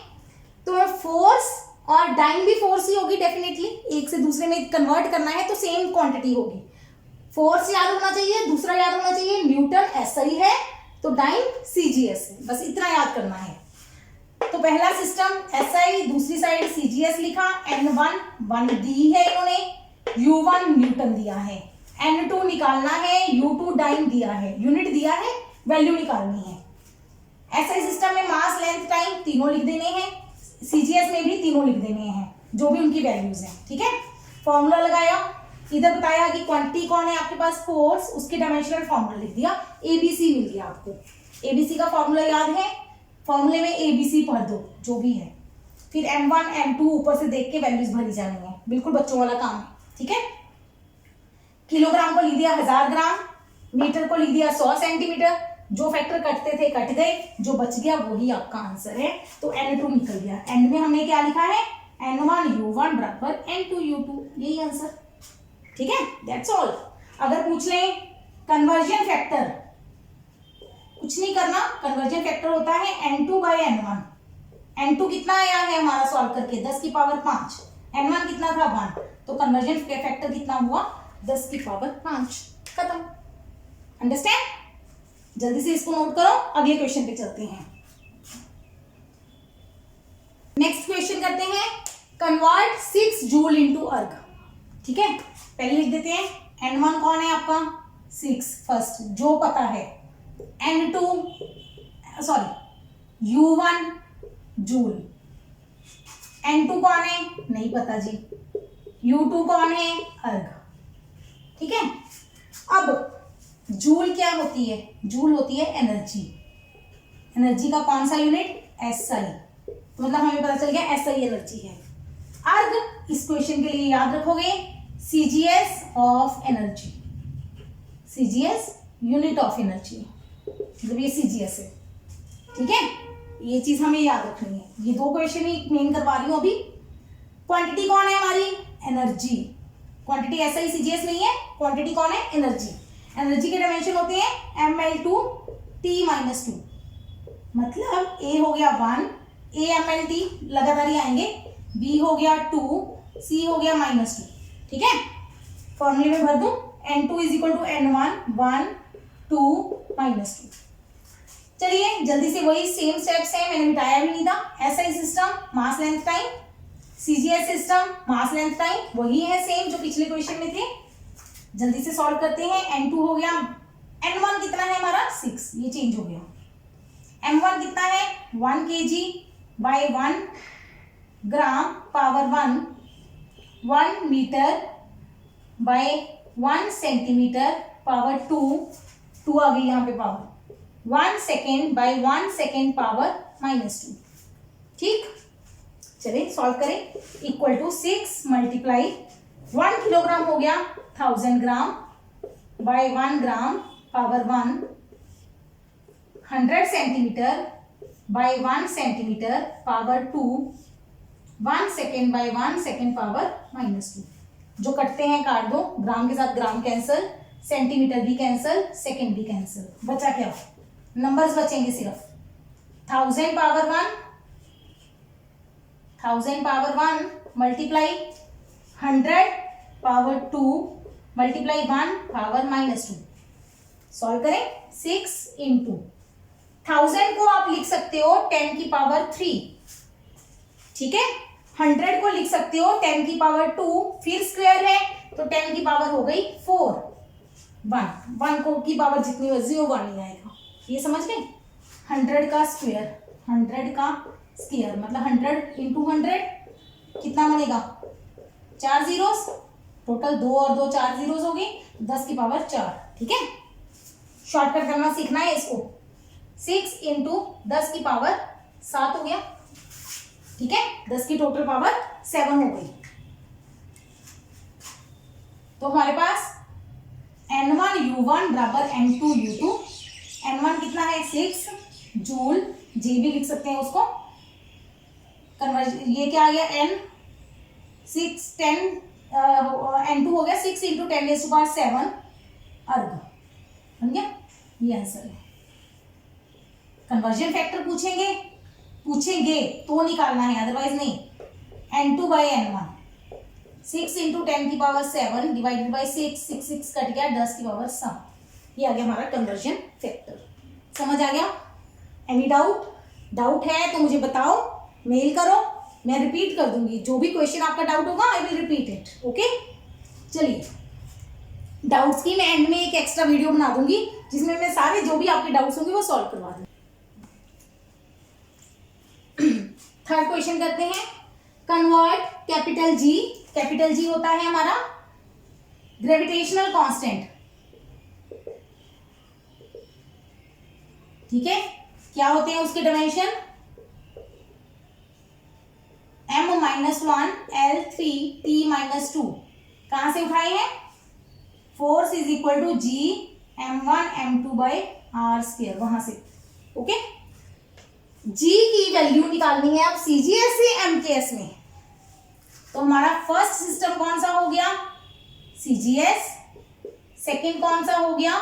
तो फोर्स और डाइन भी फोर्स ही होगी डेफिनेटली, एक से दूसरे में कन्वर्ट करना है तो सेम क्वांटिटी होगी। फोर्स याद होना चाहिए, दूसरा याद होना चाहिए न्यूटन SI है तो डाइन CGS है, बस इतना याद करना है। तो पहला सिस्टम SI, दूसरी साइड CGS लिखा। N1 1 दी है इन्होंने, U1 न्यूटन दिया है, N2 निकालना है, U2 डाइन दिया है, यूनिट दिया है, वैल्यू निकालनी है। SI सिस्टम में मास, लेंथ, टाइम तीनों लिख देने हैं, CGS में भी तीनों लिख देने हैं जो भी उनकी वैल्यूज हैं। ठीक है, फॉर्मूला लगाया, इधर बताया कि क्वांटिटी कौन है आपके पास फोर्स, उसके डायमेंशनल फॉर्मूला लिख दिया, ABC मिल गया आपको। ABC का फॉर्मूला याद है, फॉर्मूले में ABC पढ़ दो जो भी है, फिर M1 M2 ऊपर से देख के वैल्यूज भरी जानी है, बिल्कुल बच्चों वाला काम है। ठीक है, किलोग्राम को लिख दिया 1000 ग्राम, मीटर को लिख दिया 100 सेंटीमीटर, जो फैक्टर कटते थे कट गए, जो बच गया वही आपका आंसर है। तो N2 निकल गया। एंड में हमने क्या लिखा है N1 U1 बराबर N2 U2, यही आंसर। ठीक है, दैट्स ऑल। अगर पूछ लें कन्वर्जन फैक्टर, कुछ नहीं करना, कन्वर्जन फैक्टर होता है N2/N1। N2 कितना आया है हमारा सॉल्व करके 10 की पावर 5, N1 कितना था 1, तो कन्वर्जन फैक्टर कितना हुआ 10 की पावर 5। खत्म। अंडरस्टैंड? जल्दी से इसको नोट करो, अगले क्वेश्चन पे चलते हैं। नेक्स्ट क्वेश्चन करते हैं, कन्वर्ट 6 जूल इनटू अर्ग। ठीक है, पहले लिख देते हैं N1 कौन है आपका 6 फर्स्ट जो पता है, U1 जूल। N2 कौन है, नहीं पता जी। U2 कौन है, अर्ग। ठीक है, अब जूल क्या होती है, जूल होती है एनर्जी। एनर्जी का कौन सा यूनिट, SI, तो मतलब हमें पता चल गया SI एनर्जी है। अर्ग इस क्वेश्चन के लिए याद रखोगे CGS of energy, CGS unit of energy, मतलब ये CGS है। ठीक है, ये चीज हमें याद रखनी है। ये 2 क्वेश्चन ही मेन करवा रही हूं अभी। क्वांटिटी कौन है हमारी, एनर्जी। क्वांटिटी SI CGS नहीं है, क्वांटिटी कौन है, एनर्जी। एनर्जी के डायमेंशन होते हैं mL/T-2, मतलब A हो गया 1, AMLT लगातार ही आएंगे, B हो गया 2, C हो गया -2। ठीक है, फॉर्मूले में भर दूं, N2 = N1, 1, 2, -2। चलिए जल्दी से वही सेम स्टेप्स हैं, मैंने मिटाया भी नहीं था। SI सिस्टम मास लेंथ टाइम, CGS सिस्टम मास लेंथ टाइम वही है सेम जो पिछले क्वेश्चन में थे। जल्दी से सॉल्व करते हैं। N2 हो गया, N1 कितना है हमारा 6, ये चेंज हो गया। M1 कितना है 1 kg/1 ग्राम पावर 1, 1 मीटर/1 सेंटीमीटर पावर 2 आ गई यहाँ पे पावर, 1 सेकेंड/1 सेकेंड पावर -2। ठीक, चलिए सॉल्व करें। इक्वल टू 6 मल्टीप्लाई 1 किलोग्राम हो गया 1000 ग्राम bye 1 gram power 1, 100 centimetre bye 1 centimetre power 2, 1 second bye 1 second power -2। जो कटते हैं काट दो, ग्राम के साथ ग्राम कैंसिल, सेंटीमीटर भी कैंसिल, सेकेंड भी कैंसिल, बचा क्या, नंबर्स बचेंगे सिर्फ 1000 power 1 multiply 100 power 2 multiply 1 power -2। Solve करें, 6 इंटू 1000 को आप लिख सकते हो 10 की पावर 3, ठीक है। 100 को लिख सकते हो 10 की पावर 2, फिर स्क्वायर है तो 10 की पावर हो गई 4, 1 को की पावर जितनी मर्जी हो 1 ही आएगा, ये समझ गए। 100 का स्क्वायर, 100 का स्क्वायर मतलब 100 इंटू 100 कितना बनेगा, 4 जीरोस, टोटल 2 और 2 4 जीरोस हो गई, 10 की पावर 4, ठीक है। शॉर्टकट करना सीखना है इसको, 6 इंटू 10 की पावर 7 हो गया, ठीक है। 10 की टोटल पावर 7 हो गई। तो हमारे पास N1U1 बराबर N2U2, N1 कितना है 6 जूल, जे भी लिख सकते हैं उसको, कन्वर्जन ये क्या आ गया N 6 10 N2 हो गया 6 इंटू 10⁻7 अर्ग, बन गया, ये आंसर है। कन्वर्जन फैक्टर पूछेंगे तो निकालना है, अदरवाइज नहीं। N2/N1 6 इंटू 10 की पावर 7 डिवाइडेड बाई 6, 6 कट गया 10 की पावर 7, ये आ गया हमारा कन्वर्जन फैक्टर। समझ आ गया? एनी डाउट है तो मुझे बताओ, मेल करो, मैं रिपीट कर दूंगी, जो भी क्वेश्चन आपका डाउट होगा I will repeat it, okay. चलिए डाउट्स की मैं एंड में एक एक्स्ट्रा वीडियो बना दूंगी जिसमें मैं सारे जो भी आपके डाउट्स होंगे वो सॉल्व करवा दूंगी। थर्ड क्वेश्चन करते हैं, कन्वर्ट कैपिटल जी होता है हमारा ग्रेविटेशनल कांस्टेंट, ठीक है। क्या होते हैं उसके डायमेंशन, m-1 L3 T-2, कहां से उठाए हैं, force is equal to G m1 m2/r², वहां से, ओके। G की वैल्यू निकालनी है अब CGS से MKS में, तो हमारा फर्स्ट सिस्टम कौन सा हो गया, CGS, सेकंड कौन सा हो गया,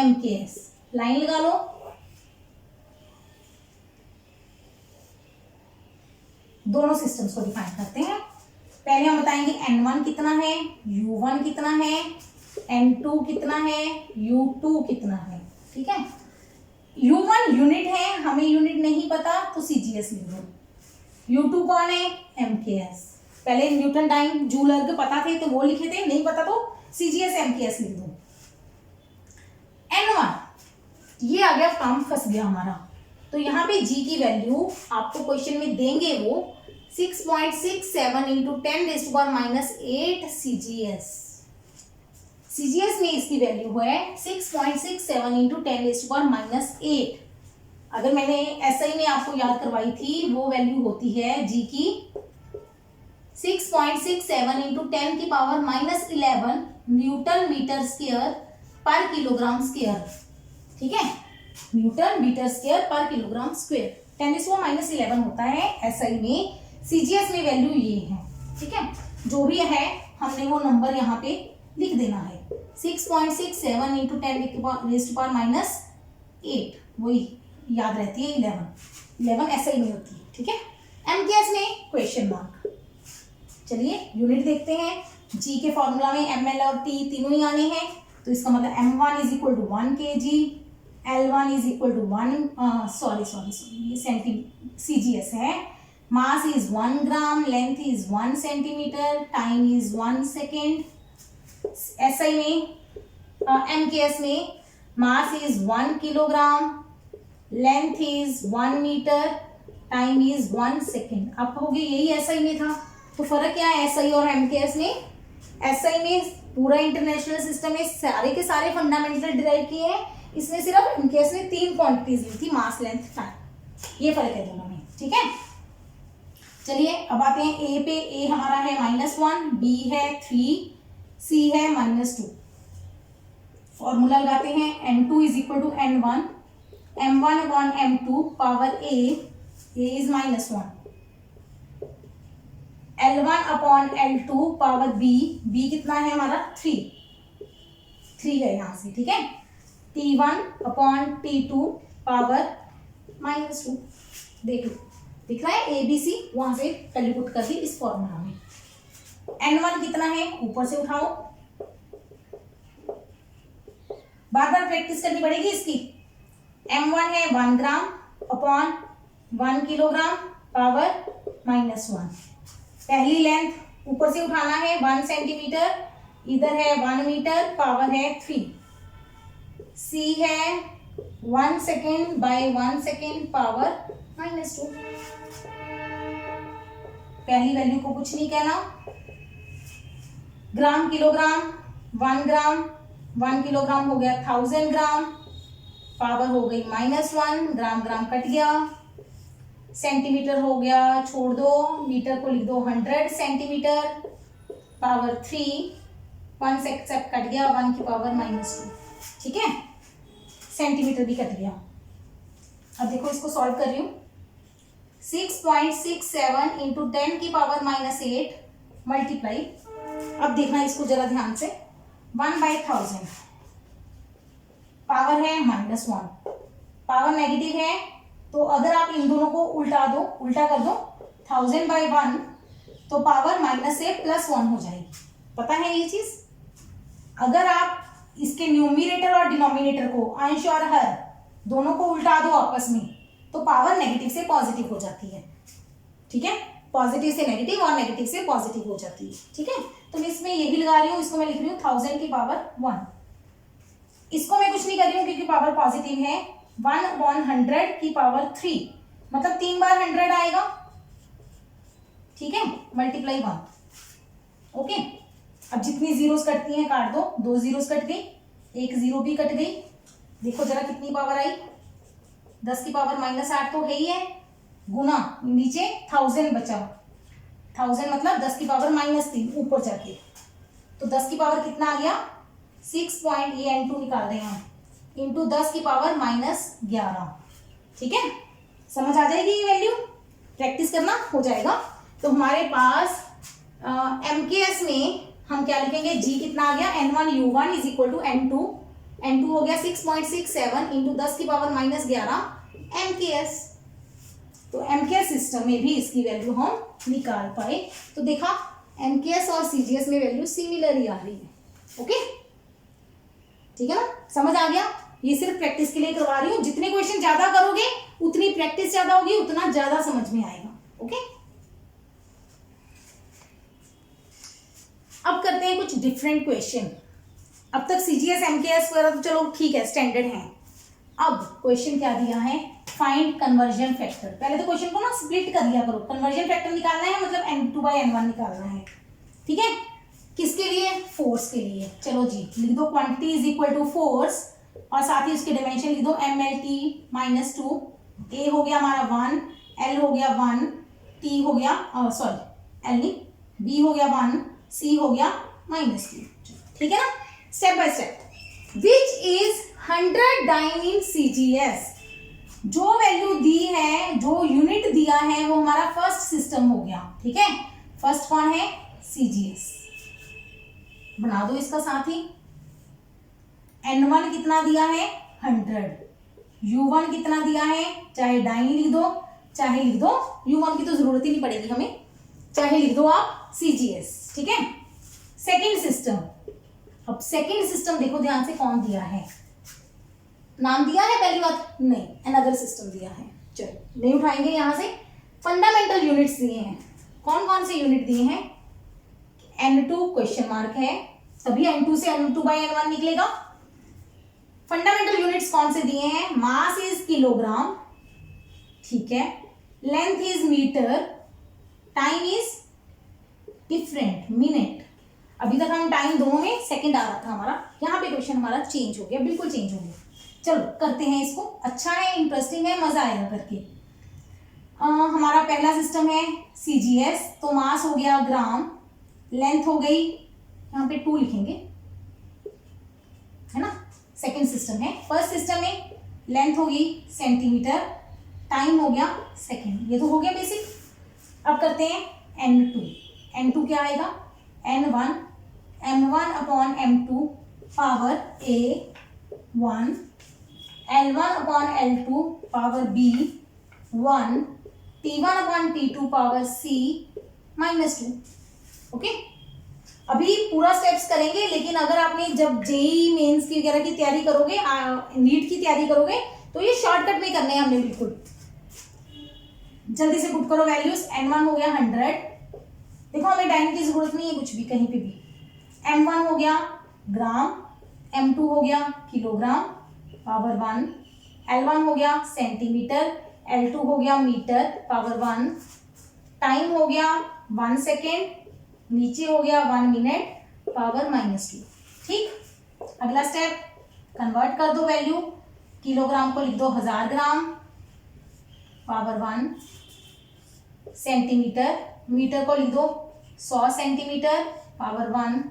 MKS। लाइन लगा लो, दोनों सिस्टम्स को डिफाइन करते हैं। पहले हम बताएंगे N1 कितना है, U1 कितना है, N2 कितना है, U2 कितना है, ठीक है। U1 यूनिट है, हमें यूनिट नहीं पता तो CGS लिख दो। U2 कौन है, MKS। पहले न्यूटन टाइम जूल अर्ग पता थे तो वो लिखे थे, नहीं पता तो CGS MKS लिख दो। N1 ये आ गया, काम फंस गया हमारा, तो यहाँ पे जी की वैल्यू आपको क्वेश्चन में देंगे वो 6.67 इंटू 10⁻⁸ CGS। CGS में इसकी वैल्यू है 6.67 इंटू 10⁻⁸। अगर मैंने SI में आपको याद करवाई थी वो वैल्यू होती है जी की 6.67 इंटू 10⁻11 न्यूटन मीटर स्क्वायर पर किलोग्राम स्क्वायर। ठीक है, न्यूटन मीटर स्क्वायर पर किलोग्राम स्क्वायर 10⁻11 होता है SI में। CGS में वैल्यू ये है। ठीक है, जो भी है हमने वो नंबर यहाँ पे लिख देना है 6.67 इंटू 10⁻⁸ वही याद रहती है 11 SI में होती है। ठीक है, MKS में क्वेश्चन मार्क। चलिए यूनिट देखते हैं। जी के फॉर्मूला में ml और t तीनों ही आने हैं, तो इसका मतलब m1 is equal to 1 kg, L1 is equal to 1 sorry ये CGS है। Mass is 1 gram, length is 1 centimetre, time is 1 second. SI में MKS में mass is 1 kilogram, length is 1 metre, time is 1 second. अब हो गई यही SI में था, तो फर्क क्या है SI और MKS में? SI में पूरा इंटरनेशनल सिस्टम में सारे के सारे फंडामेंटल डिराइव किए हैं, इसमें सिर्फ MKS ने 3 क्वांटिटीज ली थी, मास, लेंथ, टाइम। ये फर्क है दोनों में। ठीक है, चलिए अब आते हैं A पे। A हमारा है -1, B है 3, C है -2। फॉर्मूला लगाते हैं N2 is equal to N1, M1 upon M2 power A is -1, L1 upon L2 power B कितना है हमारा 3 है यहाँ से। ठीक है, T1 अपॉन T2 पावर -2। देख लो, दिख रहा है ABC, वहां से पहले पुट कर दी इस फॉर्मूला में। N1 कितना है ऊपर से उठाओ, बार बार प्रैक्टिस करनी पड़ेगी इसकी। M1 है 1 ग्राम अपॉन 1 किलोग्राम पावर -1। पहली लेंथ ऊपर से उठाना है 1 सेंटीमीटर, इधर है 1 मीटर, पावर है 3। C है 1 सेकेंड बाय 1 सेकेंड पावर -2। पहली वैल्यू को कुछ नहीं कहना। ग्राम किलोग्राम 1 ग्राम, 1 किलोग्राम हो गया 1000 ग्राम, पावर हो गई -1, ग्राम कट गया, सेंटीमीटर हो गया छोड़ दो, मीटर को लिख दो 100 सेंटीमीटर, पावर 3, 1 से कट गया 1 की पावर -2। ठीक है, सेंटीमीटर भी कट गया। अब देखो इसको सॉल्व कर रही हूँ। 6.67 इंटू 10 की पावर -8 मल्टीप्लाई, अब देखना इसको जरा ध्यान से, 1/1000 पावर है -1, पावर नेगेटिव है, तो अगर आप इन दोनों को उल्टा कर दो 1000/1 तो पावर -8 + 1 हो जाएगी। पता है ये चीज? अगर आप इसके न्यूमरेटर और डिनोमिनेटर को, अंश और हर दोनों को उल्टा दो आपस में, तो पावर नेगेटिव से पॉजिटिव हो जाती है। ठीक है, पॉजिटिव से नेगेटिव और नेगेटिव से पॉजिटिव हो जाती है। ठीक है, तो मैं इसमें ये भी लगा रही हूँ, इसको मैं लिख रही हूँ 1000 की पावर 1। इसको मैं कुछ नहीं कर रही हूँ क्योंकि पावर पॉजिटिव है। 1/100 की पावर 3, मतलब 3 बार 100 आएगा। ठीक है, मल्टीप्लाई 1। ओके, अब जितनी जीरोस कटती हैं काट दो, 2 जीरोस कट गई, 1 जीरो भी कट गई। देखो जरा कितनी पावर आई, 10 की पावर -8 तो है ही है, गुना नीचे 1000 बचा, 1000 मतलब 10 की पावर -3 ऊपर जाके, तो 10 की पावर कितना आ गया 6. ये N2 निकाल रहे हैं इंटू 10 की पावर -11। ठीक है, समझ आ जाएगी ये वैल्यू, प्रैक्टिस करना हो जाएगा। तो हमारे पास MKS में हम क्या लिखेंगे, G कितना आ गया N1 U1 is equal to N2 हो गया 6.67 इंटू 10 की पावर -11 MKS। तो MKS सिस्टम में भी इसकी वैल्यू हम निकाल पाए। तो देखा MKS और CGS में वैल्यू सिमिलर ही आ रही है। ओके, ठीक है ना, समझ आ गया। ये सिर्फ प्रैक्टिस के लिए करवा रही हूँ, जितने क्वेश्चन ज्यादा करोगे उतनी प्रैक्टिस ज्यादा होगी, उतना ज्यादा समझ में आएगा। ओके, अब करते हैं कुछ डिफरेंट क्वेश्चन। अब तक CGS MKS वगैरह तो चलो ठीक है, स्टैंडर्ड है। अब क्वेश्चन क्या दिया है, फाइंड कन्वर्जन फैक्टर। पहले तो क्वेश्चन को ना स्प्लिट कर लिया करो, कन्वर्जन फैक्टर निकालना है मतलब n2/n1 निकालना है, ठीक है। किसके लिए, फोर्स के लिए। चलो जी लिख दो quantity is equal to force और साथ ही उसके डायमेंशन लिख दो mLT-2। A हो गया हमारा 1, L हो गया 1, T हो गया सॉरी L नहीं, B हो गया 1, C हो गया -2, ठीक है ना। Step by step, which is 100 dyne in CGS। जो वैल्यू दी है, जो यूनिट दिया है वो हमारा फर्स्ट सिस्टम हो गया, ठीक है। फर्स्ट कौन है, CGS। बना दो इसका साथ ही। N1 कितना दिया है 100, U1 कितना दिया है, चाहे डाइन लिख दो चाहे लिख दो, U1 की तो जरूरत ही नहीं पड़ेगी हमें, चाहे लिख दो आप CGS, ठीक है। सेकेंड सिस्टम, अब सेकेंड सिस्टम देखो ध्यान से कौन दिया है, नाम दिया है पहली बात, नहीं अनदर सिस्टम दिया है। चलो नहीं उठाएंगे यहां से। फंडामेंटल यूनिट्स दिए हैं, कौन कौन से यूनिट दिए हैं, N2 क्वेश्चन मार्क है, तभी N2 से N2/N1 निकलेगा। फंडामेंटल यूनिट्स कौन से दिए हैं, मास इज किलोग्राम, ठीक है, length is metre, time is different minute. अभी तक हम टाइम दोनों में सेकंड आ रहा था हमारा, यहाँ पे क्वेश्चन हमारा चेंज हो गया, बिल्कुल चेंज हो गया। चलो करते हैं इसको, अच्छा है, इंटरेस्टिंग है, मजा आएगा करके। हमारा पहला सिस्टम है CGS, तो मास हो गया ग्राम, लेंथ हो गई यहाँ पे 2 लिखेंगे, है ना। सेकंड सिस्टम है, फर्स्ट सिस्टम में लेंथ होगी सेंटीमीटर, टाइम हो गया सेकंड, ये तो हो गया बेसिक। अब करते हैं N2 क्या आएगा, N1 m1/m2 power A1, L1/L2 power B1, T1/T2 power C-2, okay. अभी पूरा स्टेप्स करेंगे, लेकिन अगर आपने जब जेई मेंस की वगैरह की तैयारी करोगे, नीट की तैयारी करोगे, तो ये शॉर्टकट में करने हैं हमने बिल्कुल। जल्दी से पुट करो वैल्यूज। N1 हो गया 100, देखो हमें डाइन की जरूरत नहीं है कुछ भी कहीं पे भी। M1 हो गया ग्राम, M2 हो गया किलोग्राम पावर 1, L1 हो गया सेंटीमीटर, L2 हो गया मीटर पावर 1, टाइम हो गया 1 सेकेंड, नीचे हो गया 1 मिनट पावर -2, ठीक। अगला स्टेप, कन्वर्ट कर दो वैल्यू, किलोग्राम को लिख दो 1000 ग्राम पावर 1, सेंटीमीटर, मीटर को लिख दो 100 सेंटीमीटर पावर 1,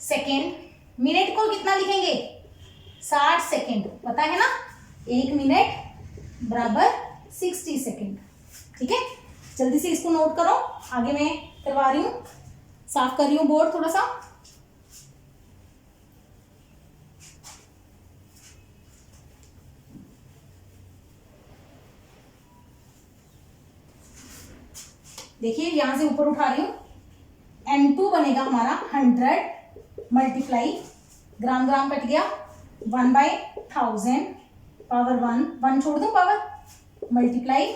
सेकेंड, मिनट को कितना लिखेंगे 60 सेकेंड, पता है ना, 1 मिनट बराबर 60 सेकेंड, ठीक है। जल्दी से इसको नोट करो, आगे मैं करवा रही हूँ, साफ कर रही हूँ बोर्ड थोड़ा सा। देखिए यहां से ऊपर उठा रही हूँ, N2 बनेगा हमारा 100 मल्टीप्लाई, ग्राम ग्राम कट गया 1/1000 पावर 1 छोड़ दूं पावर, मल्टीप्लाई,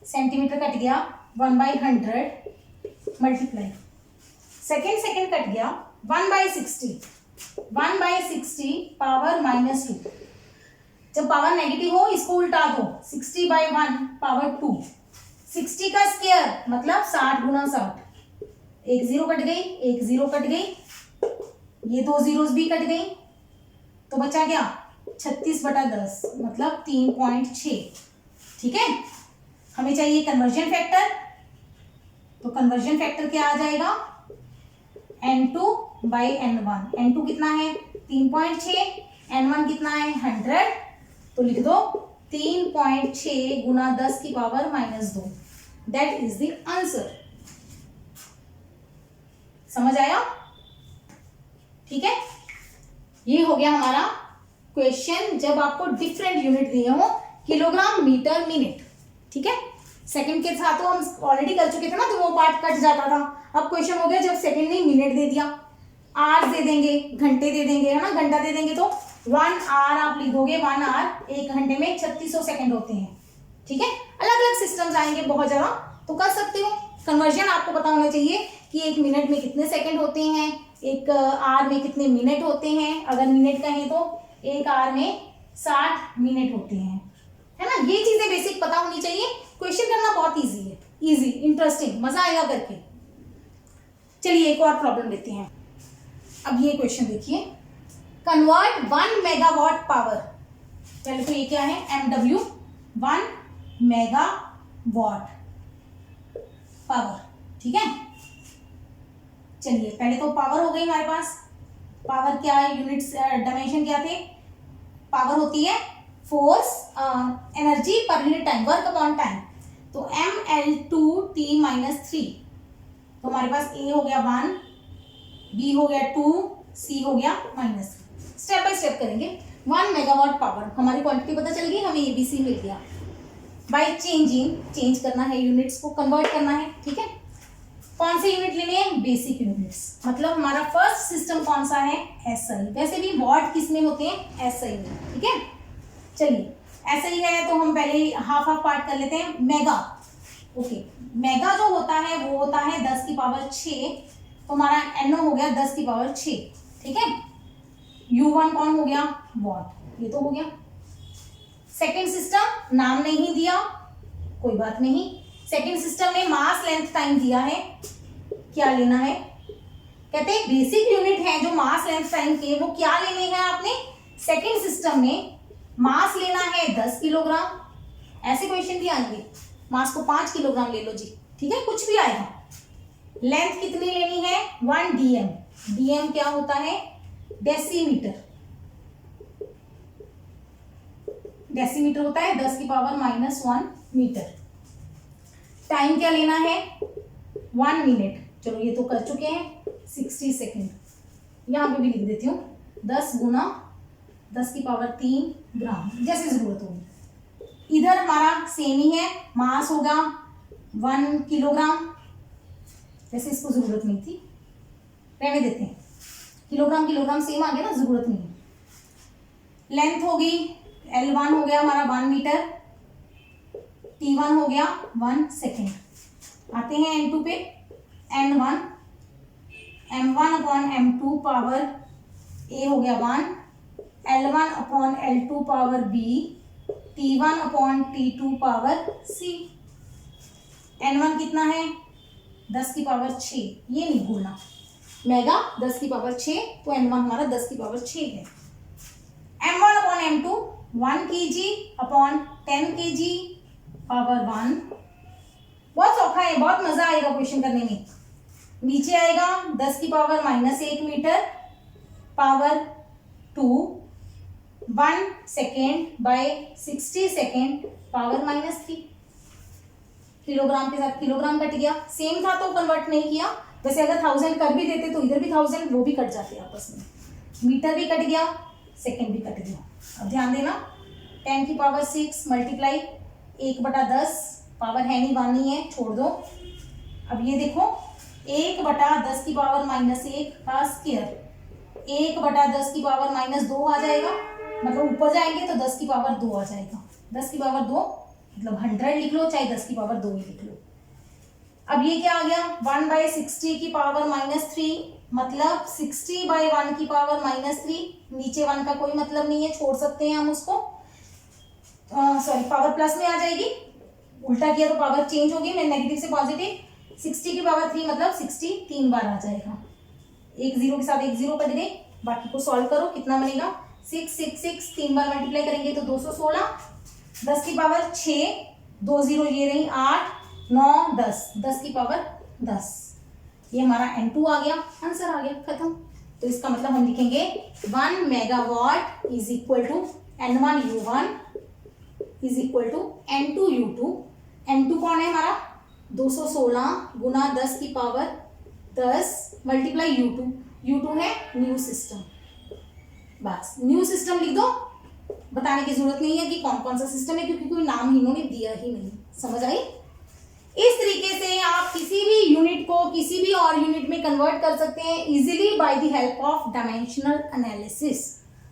सेंटीमीटर कट गया 1/100 मल्टीप्लाई, सेकेंड कट गया 1/60 पावर -2। जब पावर नेगेटिव हो इसको उल्टा दो, 60/1 पावर 2, 60 का स्क्वायर मतलब 60 गुना 60, एक जीरो कट गई, एक जीरो कट गई, ये 2 जीरोस भी कट गई, तो बचा क्या 36/10 मतलब 3.6, ठीक है। हमें चाहिए कन्वर्जन फैक्टर, तो कन्वर्जन फैक्टर क्या आ जाएगा N2/N1। N2 कितना है 3.6, N1 कितना है 100, तो लिख दो 3.6 गुना 10 की power -2, that is the answer. समझ आया, ठीक है। ये हो गया हमारा क्वेश्चन जब आपको डिफरेंट यूनिट दिए हो, किलोग्राम, मीटर, मिनट, ठीक है। सेकंड के साथ तो हम ऑलरेडी कर चुके थे ना, तो वो पार्ट कट जाता था। अब क्वेश्चन हो गया जब सेकंड ने मिनट दे दिया, आवर्स दे देंगे, घंटे दे देंगे, है ना, घंटा दे देंगे, तो 1 आवर आप लिखोगे, 1 आवर 1 घंटे में 3600 सेकंड होते हैं, ठीक है। अलग अलग सिस्टम्स आएंगे बहुत ज्यादा, तो कर सकते हो। कन्वर्जन आपको पता होना चाहिए कि 1 मिनट में कितने सेकंड होते हैं, 1 आवर में कितने मिनट होते हैं। अगर मिनट कहें तो 1 आवर में 60 मिनट होते हैं, है ना। ये चीजें बेसिक पता होनी चाहिए। क्वेश्चन करना बहुत इजी है, इजी, इंटरेस्टिंग, मजा आएगा करके। चलिए एक और प्रॉब्लम लेते हैं। अब ये क्वेश्चन देखिए, कन्वर्ट 1 मेगावाट पावर, पहले तो ये क्या है, MW 1 मेगावाट पावर, ठीक है। चलिए पहले तो पावर हो गई हमारे पास। पावर क्या है, यूनिट्स डायमेंशन क्या थे, पावर होती है force energy per unit time, work upon time. तो mL2T-3, तो हमारे पास A हो गया 1, B हो गया 2, C हो गया -3। स्टेप बाय स्टेप करेंगे। 1 मेगावाट पावर, हमारी क्वांटिटी पता चल गई, हमें ABC मिल गया। बाय चेंजिंग, चेंज करना है यूनिट्स को, कन्वर्ट करना है, ठीक है। कौन से यूनिट लेने हैं, बेसिक यूनिट्स। मतलब हमारा फर्स्ट सिस्टम कौन सा है, SI। वैसे भी वॉट किस में होते हैं, SI में, ठीक है। चलिए SI है तो हम पहले हाफ हाफ पार्ट कर लेते हैं। मेगा, ओके, मेगा जो होता है वो होता है 10 की पावर 6, तो हमारा NO हो गया 10 की पावर 6, ठीक है। U1 कौन हो गया, वॉट, ये तो हो गया। सेकेंड सिस्टम नाम नहीं दिया, कोई बात नहीं। सेकेंड सिस्टम में मास लेंथ टाइम दिया है, क्या लेना है, कहते हैं बेसिक यूनिट है जो मास लेंथ टाइम के, वो क्या लेने हैं आपने, सेकेंड सिस्टम में मास लेना है 10 किलोग्राम। ऐसे क्वेश्चन भी आएंगे, मास को 5 किलोग्राम ले लो जी, ठीक है, कुछ भी आएगा। लेंथ कितनी लेनी है, 1 dm। dm क्या होता है, डेसीमीटर, डेसीमीटर होता है 10 की पावर -1 मीटर। टाइम क्या लेना है, 1 मिनट। चलो ये तो कर चुके हैं, 60 सेकेंड। यहां पे भी लिख देती हूँ, 10 गुना 10 की पावर 3 ग्राम, जैसे जरूरत होगी। इधर हमारा सेम ही है, मास होगा 1 किलोग्राम, वैसे इसको जरूरत नहीं थी, रहने देते हैं। किलोग्राम किलोग्राम सेम आ गया ना, जरूरत नहीं है। लेंथ होगी L1 हो गया हमारा 1 मीटर, T1 हो गया 1 सेकेंड। आते हैं N2 पे, N1 M1 upon M2 power A हो गया 1, L1 upon L2 power B, T1 upon T2 power C। N1 कितना है, 10 की पावर 6, ये नहीं भूलना, मेगा 10 की पावर 6, तो N1 हमारा 10 की पावर 6 है। M1 upon M2 1 kg upon 10 kg power 1। बहुत सौखा है, बहुत मजा आएगा क्वेश्चन करने में। नीचे आएगा 10 की power -1 metre power 2, 1 second by 60 second power -3। Kilogram के साथ किलोग्राम कट गया, सेम था तो कन्वर्ट नहीं किया। वैसे अगर 1000 कर भी देते तो इधर भी 1000, वो भी कट जाते आपस में। मीटर भी कट गया, सेकेंड भी कट गया। अब ध्यान देना, 10 की पावर 6 मल्टीप्लाई 1/10, पावर है नहीं, 1 नहीं है, छोड़ दो। अब ये देखो 1/10 की पावर -1 का स्क्वायर, 1/10 की पावर -2 आ जाएगा, मतलब ऊपर जाएंगे तो 10 की पावर 2 आ जाएगा। 10 की पावर 2 मतलब 100 लिख लो, चाहे 10 की पावर 2 ही लिख लो। अब ये क्या आ गया, 1/60 की पावर -3, मतलब 60/1 की पावर -3। नीचे 1 का कोई मतलब नहीं है, छोड़ सकते हैं हम उसको, सॉरी पावर प्लस में आ जाएगी, उल्टा किया तो पावर चेंज होगी, मैं नेगेटिव से पॉजिटिव। 60 की पावर 3 मतलब 60 3 बार आ जाएगा। एक जीरो के साथ एक जीरो कट गए, बाकी को सॉल्व करो, कितना बनेगा, 6 6 6, 3 बार मल्टीप्लाई करेंगे तो 216। 10 की पावर 6, 2 जीरो ये रही 8 9 10, 10 की पावर 10। ये हमारा N2 आ गया, आंसर आ गया, खत्म। तो इसका मतलब हम लिखेंगे 1 megawatt is equal to N1U1 is equal to N2U2। N2 कौन है हमारा, 216 गुना 10 की पावर 10 मल्टीप्लाई U2। U2 है न्यू सिस्टम, बस न्यू सिस्टम लिख दो, बताने की जरूरत नहीं है कि कौन कौन सा सिस्टम है, क्योंकि कोई नाम इन्होंने दिया ही नहीं। समझ आई। इस तरीके से आप किसी भी यूनिट को किसी भी और यूनिट में कन्वर्ट कर सकते हैं easily by the help of dimensional analysis.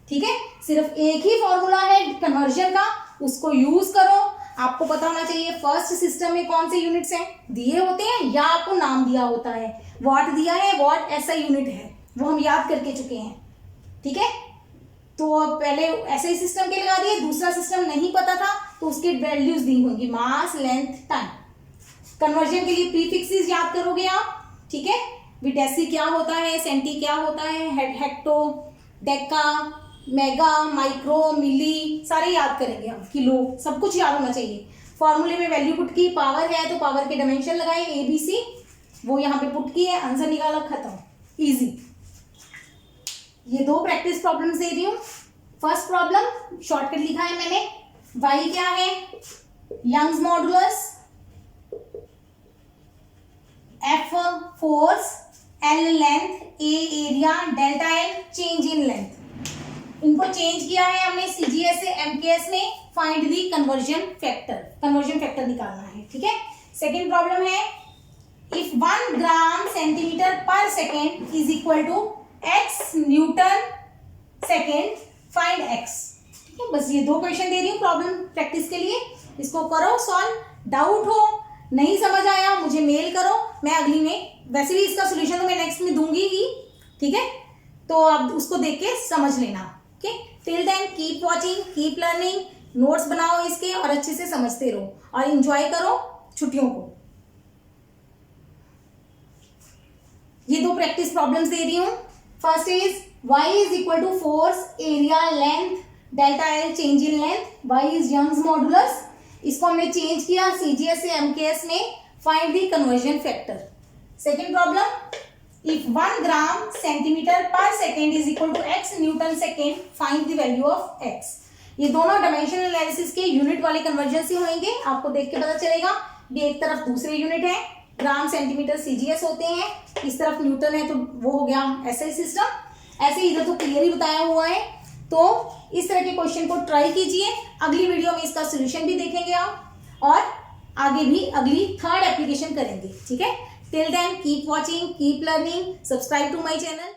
ठीक है, सिर्फ एक ही फॉर्मूला है कन्वर्जन का, उसको यूज करो। आपको पता होना चाहिए फर्स्ट सिस्टम में कौन से यूनिट्स हैं, दिए होते हैं या आपको नाम दिया होता है। वॉट दिया है, वॉट ऐसा यूनिट है, वो हम याद करके चुके हैं। ठीक है, तो पहले ऐसे सिस्टम के लगा दिए, दूसरा सिस्टम नहीं पता था तो उसके वैल्यूज दी होंगी, मास, लेंथ, टाइम। कन्वर्जन के लिए प्रीफिक्सेस याद करोगे आप, ठीक है। विडेसी क्या होता है, सेंटी क्या होता है, हेक्टो, डेका, मेगा, माइक्रो, मिली, सारे याद करेंगे हम, किलो, सब कुछ याद होना चाहिए। फॉर्मूले में वैल्यू पुट की, पावर है तो पावर के डायमेंशन लगाए, ABC, वो यहाँ पे पुट की है, आंसर निकाला, खत्म, इजी। ये 2 प्रैक्टिस प्रॉब्लम्स दे रही हूँ। फर्स्ट प्रॉब्लम शॉर्टकट लिखा है मैंने, y क्या है, Young's modulus, F force, L length, A area, delta L change in length. इनको चेंज किया है हमने CGS से MKS में, फाइंड दी कन्वर्जन फैक्टर निकालना है, ठीक है। सेकेंड प्रॉब्लम है, इफ 1 ग्राम सेंटीमीटर पर second is equal to x newton second, find x, ठीक है। बस ये 2 क्वेश्चन दे रही हूँ प्रॉब्लम प्रैक्टिस के लिए, इसको करो सॉल्व। डाउट हो, नहीं समझ आया, मुझे मेल करो, मैं अगली में, वैसे भी इसका सोल्यूशन तो मैं नेक्स्ट में दूंगी ही, ठीक है। तो आप उसको देख के समझ लेना, okay. Till then keep watching, keep learning, notes बनाओ इसके और अच्छे से समझते रहो और एंजॉय करो छुट्टियों को। ये 2 प्रैक्टिस प्रॉब्लम्स दे रही हूँ। First is y is equal to force, area, length, delta L change in length, y is Young's modulus, इसको हमने चेंज किया CGS से MKS में, find the conversion factor. Second problem, if 1 gram centimetre पर second is equal to x newton second, find the value of x। ये दोनों dimensional analysis के unit वाले कन्वर्जन से होंगे, आपको देख के पता चलेगा। ये एक तरफ दूसरे यूनिट है, ग्राम सेंटीमीटर CGS होते हैं, इस तरफ न्यूटन है तो वो हो गया SI सिस्टम। ऐसे इधर तो क्लियर ही बताया हुआ है, तो इस तरह के क्वेश्चन को ट्राई कीजिए। अगली वीडियो में इसका सोल्यूशन भी देखेंगे आप और आगे भी अगली 3rd एप्लीकेशन करेंगे, ठीक है। Till then keep watching, keep learning, subscribe to my channel.